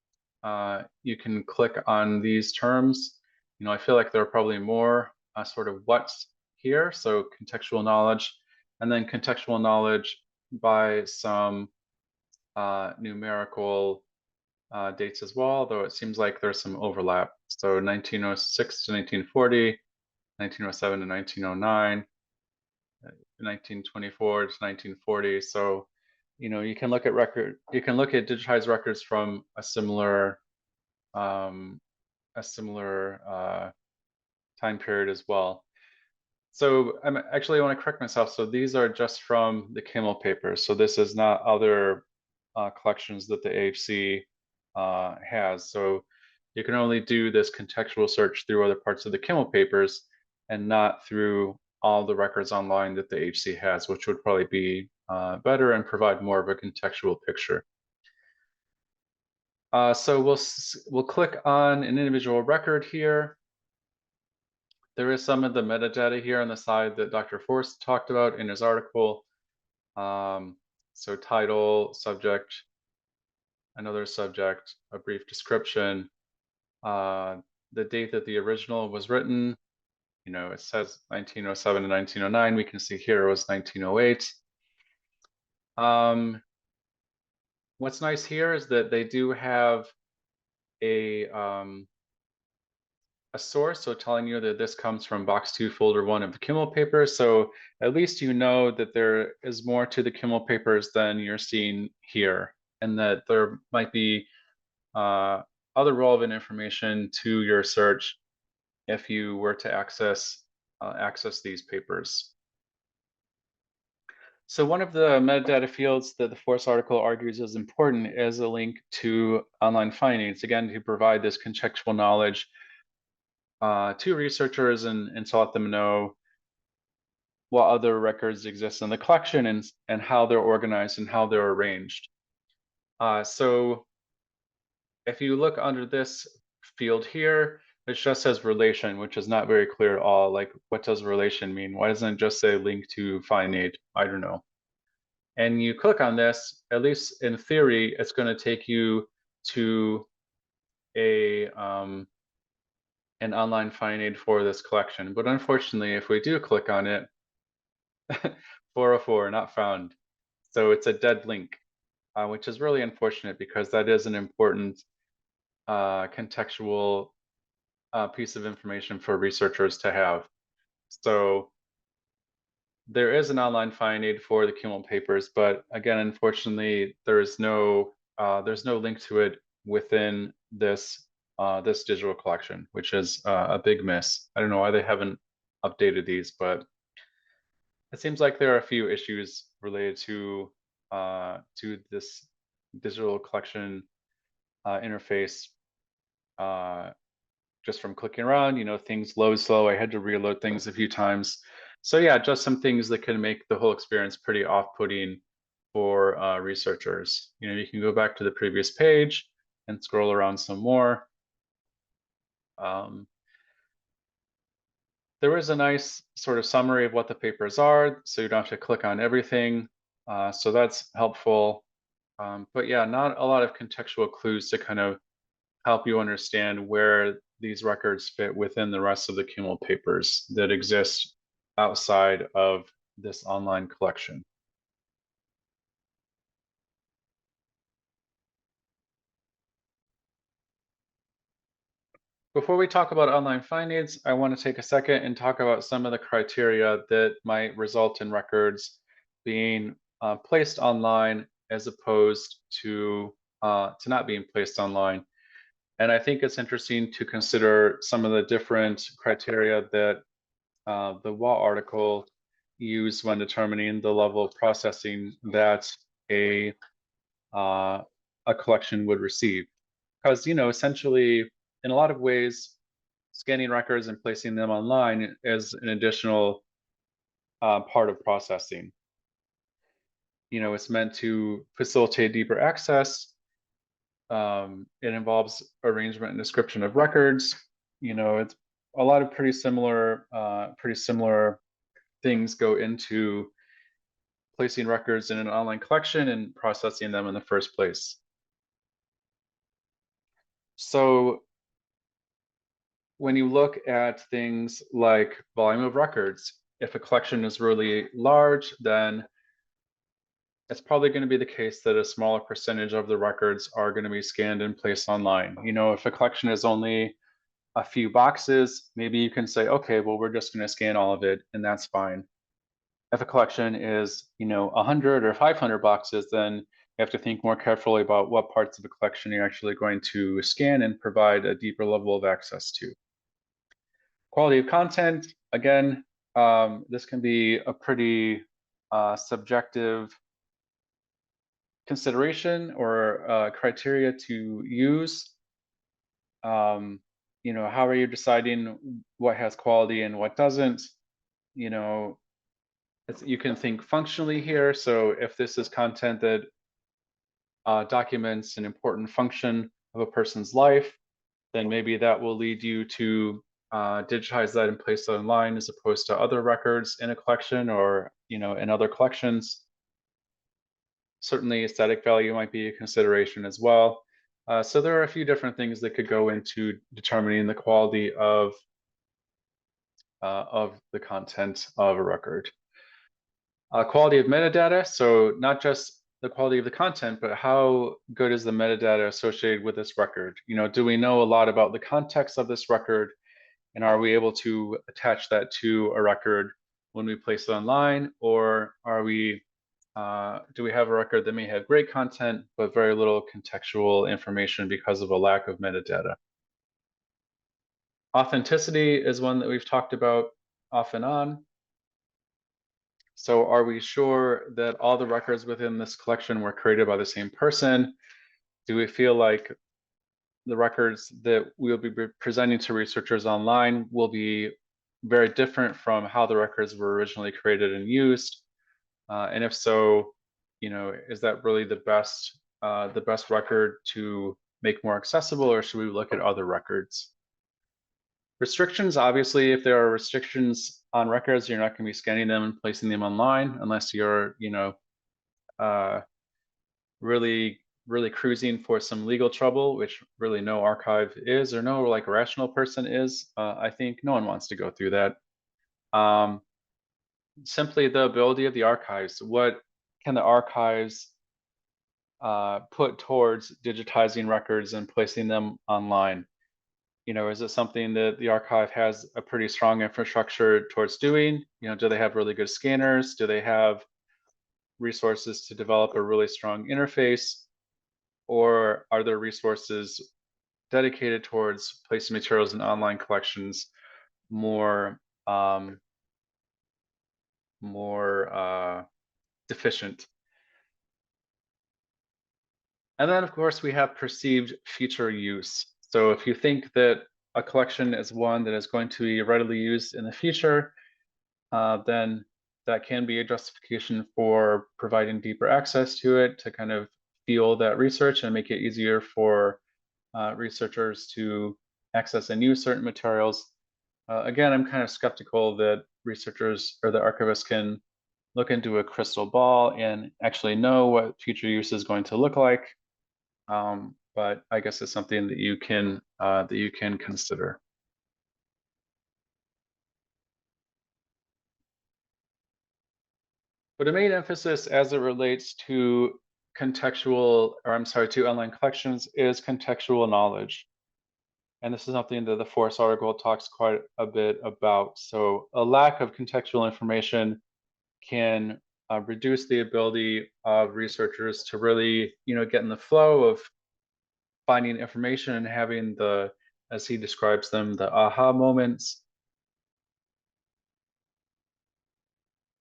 you can click on these terms. I feel like there are probably more sort of what's here. So contextual knowledge, and then contextual knowledge by some numerical dates as well, though it seems like there's some overlap. So 1906 to 1940, 1907 to 1909, 1924 to 1940. So, you can look at digitized records from um, a similar time period as well. So I want to correct myself. So these are just from the Kimmel papers. So this is not other collections that the AHC has. So you can only do this contextual search through other parts of the Kimmel papers and not through all the records online that the AHC has, which would probably be better and provide more of a contextual picture. So we'll click on an individual record here. There is some of the metadata here on the side that Dr. Forst talked about in his article. So title, subject, another subject, a brief description, the date that the original was written. It says 1907 to 1909. We can see here it was 1908. What's nice here is that they do have a source, so telling you that this comes from box 2, folder 1 of the Kimmel papers. So at least you know that there is more to the Kimmel papers than you're seeing here, and that there might be other relevant information to your search if you were to access these papers. So one of the metadata fields that the Force article argues is important is a link to online findings, again, to provide this contextual knowledge to researchers and to let them know what other records exist in the collection and how they're organized and how they're arranged. So if you look under this field here, it just says relation, which is not very clear at all. Like, what does relation mean? Why doesn't it just say link to find aid? I don't know. And you click on this, at least in theory, it's going to take you to a an online find aid for this collection. But unfortunately, if we do click on it, 404 not found. So it's a dead link, which is really unfortunate because that is an important contextual piece of information for researchers to have. So there is an online find aid for the Kimmel papers, but again, unfortunately, there's no link to it within this digital collection, which is a big miss. I don't know why they haven't updated these, but it seems like there are a few issues related to this digital collection interface. Uh, just from clicking around, things load slow. I had to reload things a few times. So yeah, just some things that can make the whole experience pretty off-putting for researchers. You can go back to the previous page and scroll around some more. Um, there is a nice sort of summary of what the papers are, so you don't have to click on everything. So that's helpful. But yeah, not a lot of contextual clues to kind of help you understand where these records fit within the rest of the Kimmel papers that exist outside of this online collection. Before we talk about online findings, I want to take a second and talk about some of the criteria that might result in records being placed online as opposed to not being placed online. And I think it's interesting to consider some of the different criteria that the WA article used when determining the level of processing that a uh, a collection would receive. Because essentially, in a lot of ways, scanning records and placing them online is an additional part of processing. It's meant to facilitate deeper access. It involves arrangement and description of records. It's a lot of pretty similar things go into placing records in an online collection and processing them in the first place. So when you look at things like volume of records, if a collection is really large, then it's probably going to be the case that a smaller percentage of the records are going to be scanned and placed online. If a collection is only a few boxes, maybe you can say, okay, well, we're just going to scan all of it, and that's fine. If a collection is 100 or 500 boxes, then you have to think more carefully about what parts of the collection you're actually going to scan and provide a deeper level of access to. Quality of content, again, this can be a pretty subjective consideration or criteria to use. How are you deciding what has quality and what doesn't? You can think functionally here. So if this is content that documents an important function of a person's life, then maybe that will lead you to digitize that and place it online as opposed to other records in a collection or in other collections. Certainly aesthetic value might be a consideration as well. So there are a few different things that could go into determining the quality of the content of a record. Quality of metadata, so not just the quality of the content, but how good is the metadata associated with this record? Do we know a lot about the context of this record, and are we able to attach that to a record when we place it online, or do we have a record that may have great content but very little contextual information because of a lack of metadata? Authenticity is one that we've talked about off and on. So are we sure that all the records within this collection were created by the same person? Do we feel like the records that we'll be presenting to researchers online will be very different from how the records were originally created and used? And if so, is that really the best record to make more accessible, or should we look at other records? Restrictions, obviously, if there are restrictions on records, you're not going to be scanning them and placing them online unless you're, uh, really, really cruising for some legal trouble, which really no archive is, or no like rational person is. I think no one wants to go through that. Um, Simply the ability of the archives. What can the archives put towards digitizing records and placing them online? Is it something that the archive has a pretty strong infrastructure towards doing? Do they have really good scanners? Do they have resources to develop a really strong interface? Or are there resources dedicated towards placing materials in online collections more um, more deficient? And then, of course, we have perceived future use. So if you think that a collection is one that is going to be readily used in the future, then that can be a justification for providing deeper access to it to kind of fuel that research and make it easier for researchers to access and use certain materials. Again, I'm kind of skeptical that researchers or the archivists can look into a crystal ball and actually know what future use is going to look like. But I guess it's something that you can consider. But a main emphasis as it relates to to online collections is contextual knowledge. And this is something that the Force article talks quite a bit about. So a lack of contextual information can reduce the ability of researchers to really, get in the flow of finding information and having as he describes them, the aha moments.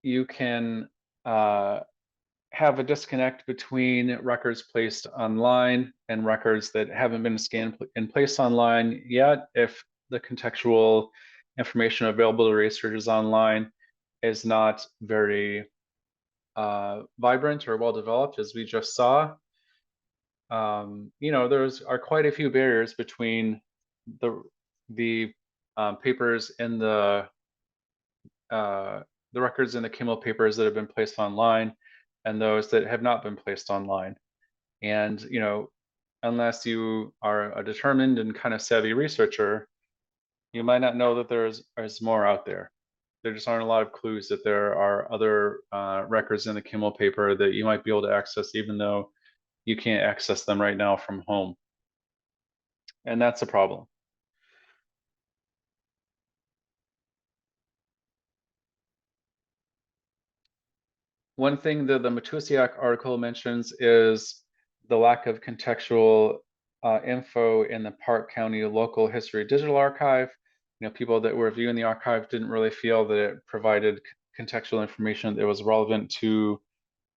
You can uh, have a disconnect between records placed online and records that haven't been scanned and placed online yet if the contextual information available to researchers online is not very vibrant or well developed, as we just saw. There's are quite a few barriers between the papers in uh, the records in the Kimmel papers that have been placed online and those that have not been placed online. And unless you are a determined and kind of savvy researcher, you might not know that there's more out there. There just aren't a lot of clues that there are other records in the Kimmel paper that you might be able to access, even though you can't access them right now from home. And that's a problem. One thing that the Matusiak article mentions is the lack of contextual info in the Park County Local History Digital Archive. People that were viewing the archive didn't really feel that it provided contextual information that was relevant to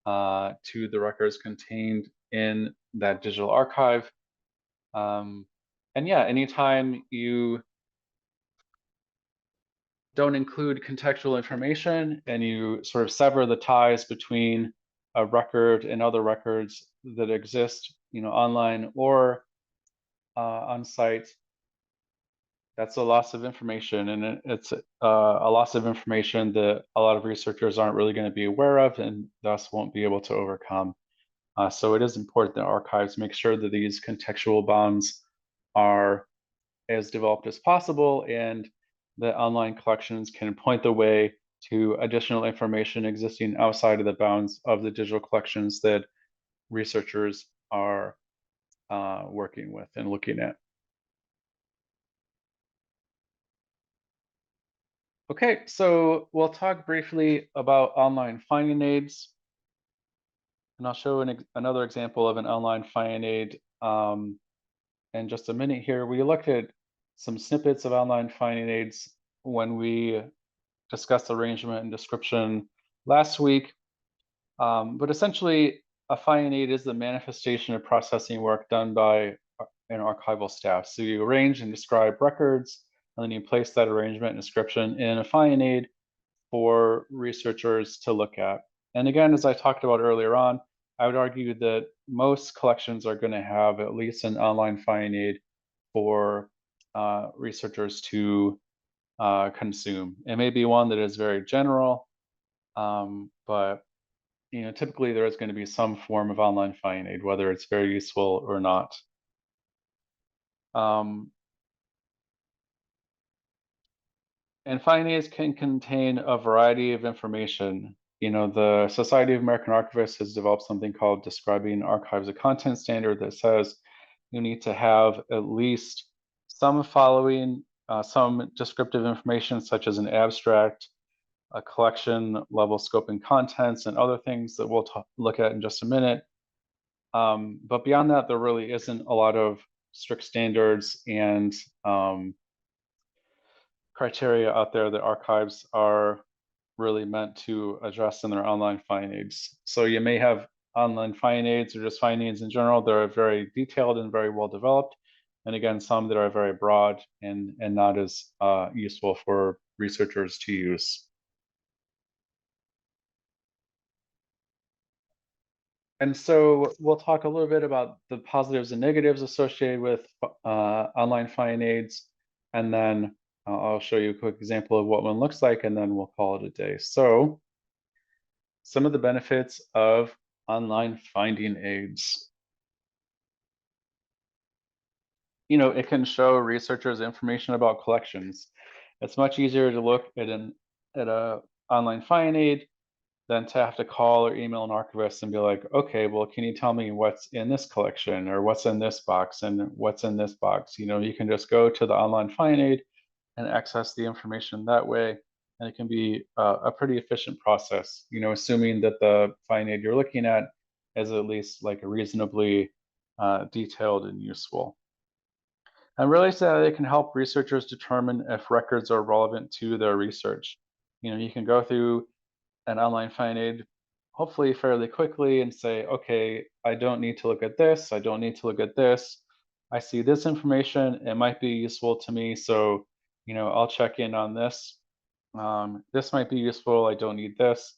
the records contained in that digital archive. And yeah, anytime you don't include contextual information and you sort of sever the ties between a record and other records that exist, online or on site, that's a loss of information, and it's a loss of information that a lot of researchers aren't really going to be aware of and thus won't be able to overcome. So it is important that archives make sure that these contextual bonds are as developed as possible and that online collections can point the way to additional information existing outside of the bounds of the digital collections that researchers are working with and looking at. Okay, so we'll talk briefly about online finding aids, and I'll show another example of an online finding aid in just a minute here. We looked at some snippets of online finding aids when we discussed arrangement and description last week. But essentially, a finding aid is the manifestation of processing work done by an archival staff. So you arrange and describe records, and then you place that arrangement and description in a finding aid for researchers to look at. And again, as I talked about earlier on, I would argue that most collections are going to have at least an online finding aid for researchers to consume. It may be one that is very general, but typically there is going to be some form of online finding aid, whether it's very useful or not. Um, and finding aids can contain a variety of information. The Society of American Archivists has developed something called Describing Archives of Content standard that says you need to have at least some following, some descriptive information such as an abstract, a collection level scope and contents, and other things that we'll look at in just a minute. But beyond that, there really isn't a lot of strict standards and criteria out there that archives are really meant to address in their online findings. So you may have online findings or just findings in general that are very detailed and very well developed. And again, some that are very broad and not as useful for researchers to use. And so we'll talk a little bit about the positives and negatives associated with online finding aids, and then I'll show you a quick example of what one looks like, and then we'll call it a day. So some of the benefits of online finding aids. It can show researchers information about collections. It's much easier to look at a online finding aid than to have to call or email an archivist and be like, okay, well, can you tell me what's in this collection or what's in this box and what's in this box? You can just go to the online finding aid and access the information that way. And it can be a pretty efficient process, assuming that the finding aid you're looking at is at least like reasonably detailed and useful. And really so that it can help researchers determine if records are relevant to their research. You can go through an online finding aid hopefully fairly quickly and say, okay, I don't need to look at this. I don't need to look at this. I see this information. It might be useful to me. So, I'll check in on this. This might be useful. I don't need this.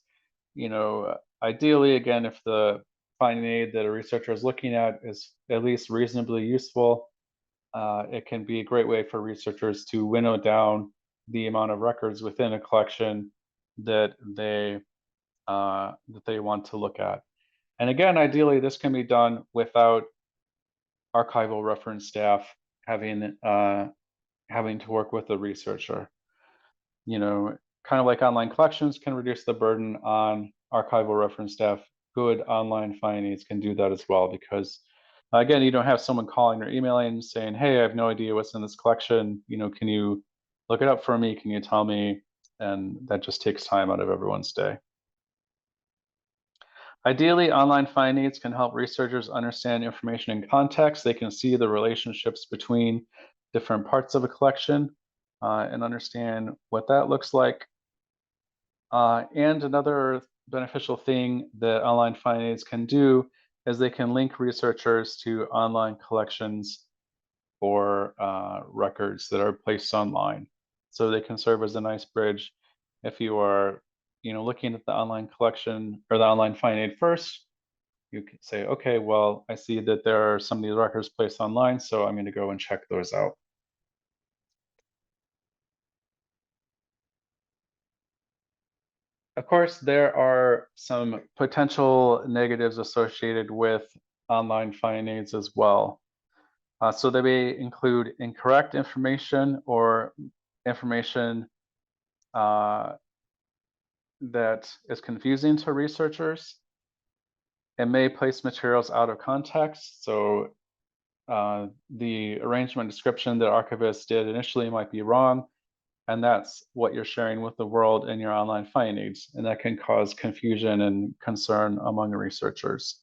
Ideally, again, if the finding aid that a researcher is looking at is at least reasonably useful, it can be a great way for researchers to winnow down the amount of records within a collection that they want to look at. And again, ideally, this can be done without archival reference staff having to work with the researcher. Kind of like online collections can reduce the burden on archival reference staff. Good online findings can do that as well because, again, you don't have someone calling or emailing saying, "Hey, I have no idea what's in this collection. Can you look it up for me? Can you tell me?" And that just takes time out of everyone's day. Ideally, online findings can help researchers understand information in context. They can see the relationships between different parts of a collection and understand what that looks like. And another beneficial thing that online findings can do is they can link researchers to online collections or records that are placed online. So they can serve as a nice bridge if you are looking at the online collection or the online finding aid first. You can say, okay, well, I see that there are some of these records placed online, so I'm going to go and check those out. Of course, there are some potential negatives associated with online finding aids as well. So they may include incorrect information or information that is confusing to researchers. It may place materials out of context. So the arrangement description that archivists did initially might be wrong, and that's what you're sharing with the world in your online findings, and that can cause confusion and concern among researchers.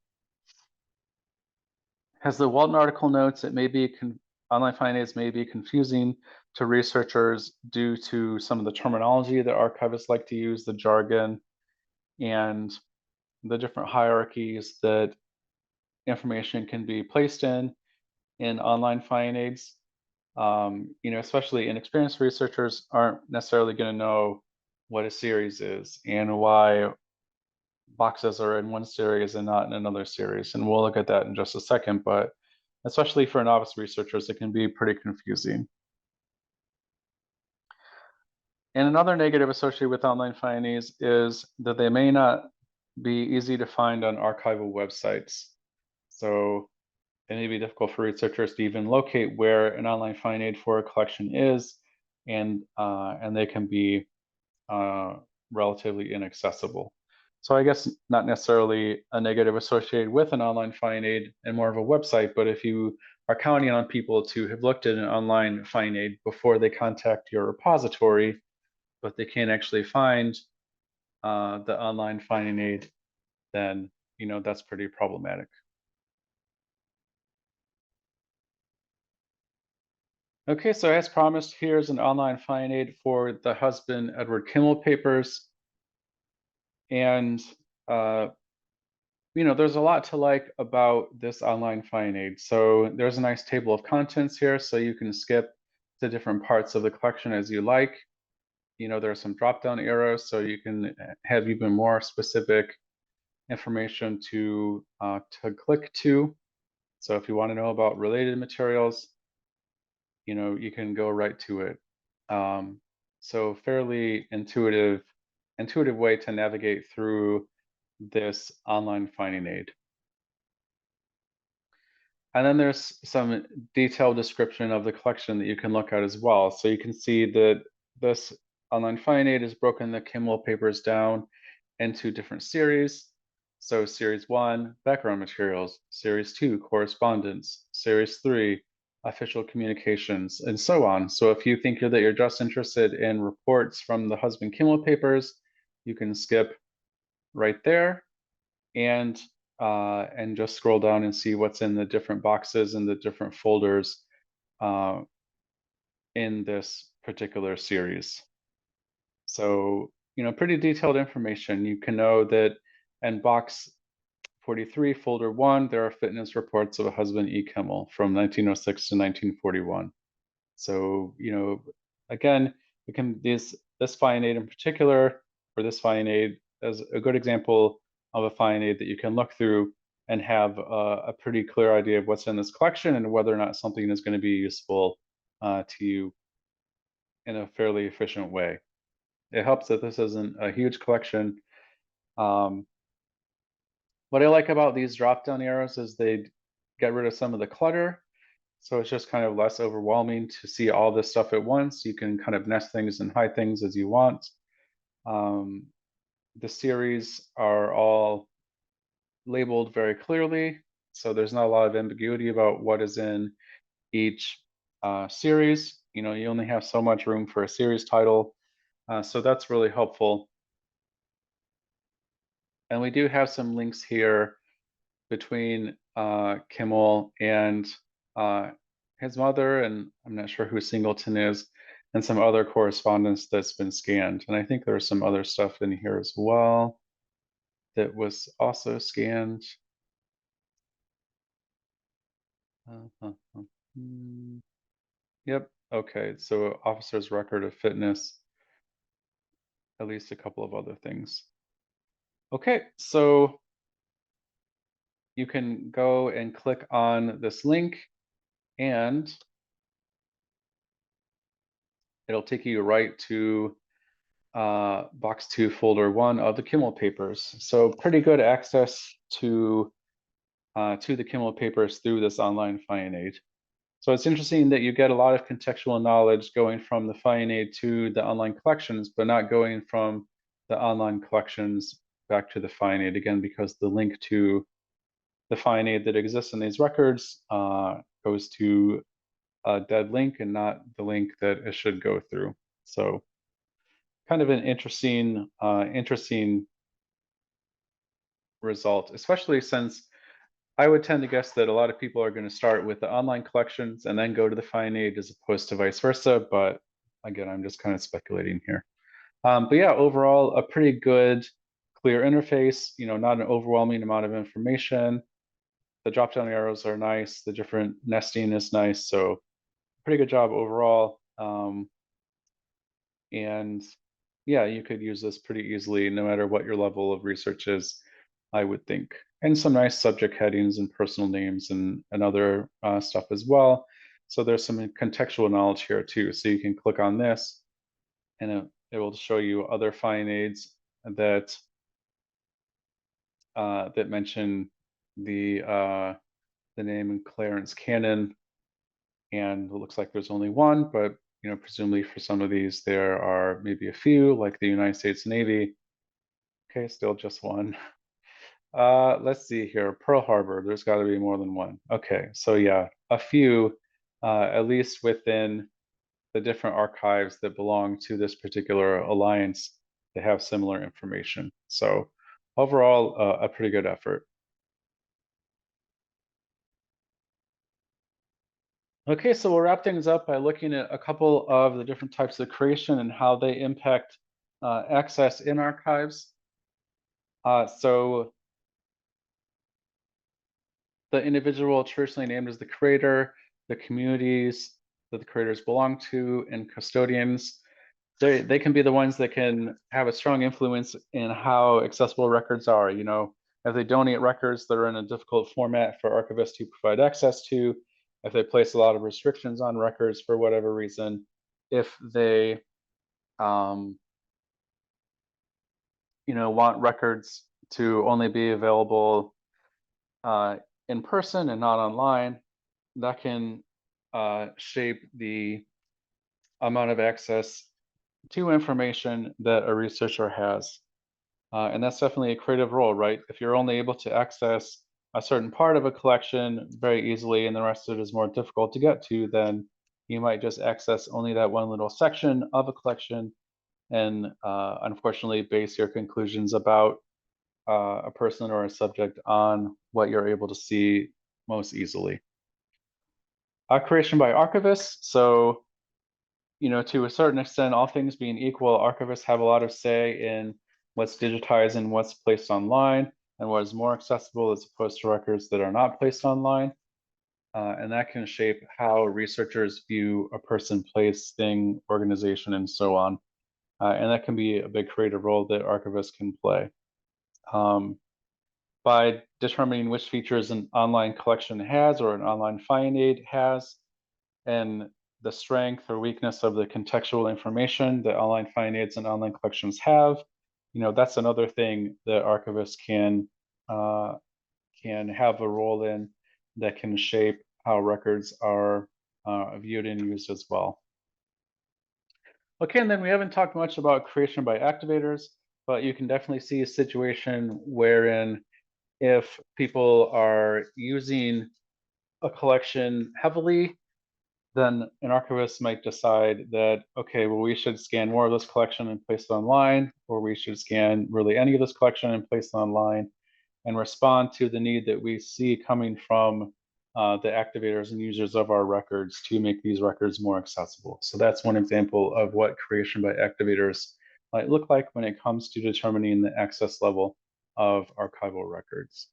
As the Walton article notes, it may be online findings may be confusing to researchers due to some of the terminology that archivists like to use, the jargon, and the different hierarchies that information can be placed in online finding aids. Especially inexperienced researchers aren't necessarily going to know what a series is and why boxes are in one series and not in another series. And we'll look at that in just a second, but especially for novice researchers, it can be pretty confusing. And another negative associated with online findings is that they may not be easy to find on archival websites. So it may be difficult for researchers to even locate where an online finding aid for a collection is, and they can be relatively inaccessible. So I guess not necessarily a negative associated with an online finding aid and more of a website, but if you are counting on people to have looked at an online finding aid before they contact your repository, but they can't actually find the online finding aid, then that's pretty problematic. Okay, so as promised, here's an online finding aid for the Husband Edward Kimmel papers, and uh, there's a lot to like about this online finding aid. So there's a nice table of contents here, so you can skip to different parts of the collection as you like. There are some drop-down arrows, so you can have even more specific information to click to. So if you want to know about related materials, you can go right to it. So fairly intuitive way to navigate through this online finding aid. And then there's some detailed description of the collection that you can look at as well. So you can see that this online finding aid has broken the Kimmel papers down into different series. So series 1, background materials, series 2, correspondence, series 3, official communications, and so on. So if you think that you're just interested in reports from the Husband Kimmel papers, you can skip right there and just scroll down and see what's in the different boxes and the different folders uh, in this particular series. So, pretty detailed information. You can know that in box 43, folder 1, there are fitness reports of a husband E. Kimmel from 1906 to 1941. So, again, this finding aid in particular, or this finding aid as a good example of a finding aid that you can look through and have a pretty clear idea of what's in this collection and whether or not something is going to be useful to you in a fairly efficient way. It helps that this isn't a huge collection. Um, what I like about these drop-down arrows is they get rid of some of the clutter. So it's just kind of less overwhelming to see all this stuff at once. You can kind of nest things and hide things as you want. The series are all labeled very clearly, so there's not a lot of ambiguity about what is in each series. You only have so much room for a series title, so that's really helpful. And we do have some links here between Kimmel and his mother, and I'm not sure who Singleton is, and some other correspondence that's been scanned. And I think there's some other stuff in here as well that was also scanned. Yep. Okay. So officer's record of fitness, at least a couple of other things. Okay. So you can go and click on this link and it'll take you right to box 2, folder 1 of the Kimmel papers. So pretty good access to the Kimmel papers through this online finding aid. So it's interesting that you get a lot of contextual knowledge going from the finding aid to the online collections, but not going from the online collections back to the finding aid, again, because the link to the finding aid that exists in these records goes to a dead link and not the link that it should go through. So kind of an interesting result, especially since I would tend to guess that a lot of people are going to start with the online collections and then go to the finding aid as opposed to vice versa. But again, I'm just kind of speculating here. But yeah, overall, a pretty good, clear interface. Not an overwhelming amount of information. The drop-down arrows are nice. The different nesting is nice. So pretty good job overall. And yeah, you could use this pretty easily no matter what your level of research is, I would think. And some nice subject headings and personal names and other stuff as well. So there's some contextual knowledge here too. So you can click on this and it will show you other finding aids that that mention the name Clarence Cannon. And it looks like there's only one, but presumably for some of these there are maybe a few, like the United States Navy. Okay, still just one. Let's see here. Pearl Harbor, there's got to be more than one. Okay, so yeah, a few, at least within the different archives that belong to this particular alliance, they have similar information. So overall, a pretty good effort. Okay, so we'll wrap things up by looking at a couple of the different types of creation and how they impact access in archives. So the individual traditionally named as the creator, the communities that the creators belong to, and custodians, they can be the ones that can have a strong influence in how accessible records are. You know, if they donate records that are in a difficult format for archivists to provide access to, if they place a lot of restrictions on records for whatever reason, if they you know, want records to only be available uh, in person and not online, that can shape the amount of access to information that a researcher has. And that's definitely a creative role, right? If you're only able to access a certain part of a collection very easily and the rest of it is more difficult to get to, then you might just access only that one little section of a collection and unfortunately base your conclusions about a person or a subject on what you're able to see most easily. Creation by archivists. So, you know, to a certain extent, all things being equal, archivists have a lot of say in what's digitized and what's placed online and what is more accessible as opposed to records that are not placed online. And that can shape how researchers view a person, place, thing, organization, and so on. And that can be a big creative role that archivists can play. By determining which features an online collection has or an online finding aid has, and the strength or weakness of the contextual information that online finding aids and online collections have. You know, that's another thing that archivists can have a role in that can shape how records are viewed and used as well. Okay, and then we haven't talked much about creation by activators, but you can definitely see a situation wherein if people are using a collection heavily, then an archivist might decide that, okay, well, we should scan more of this collection and place it online, or we should scan really any of this collection and place it online and respond to the need that we see coming from the activators and users of our records to make these records more accessible. So that's one example of what creation by activators might look like when it comes to determining the access level of archival records.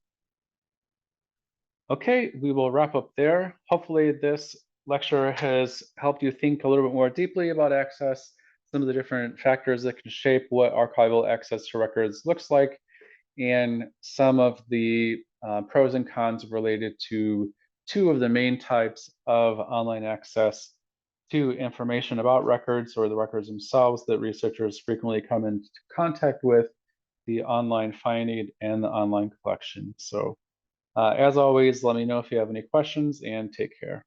Okay, we will wrap up there. Hopefully this lecture has helped you think a little bit more deeply about access, some of the different factors that can shape what archival access to records looks like, and some of the pros and cons related to two of the main types of online access to information about records or the records themselves that researchers frequently come into contact with, the online finding and the online collection. So as always, let me know if you have any questions and take care.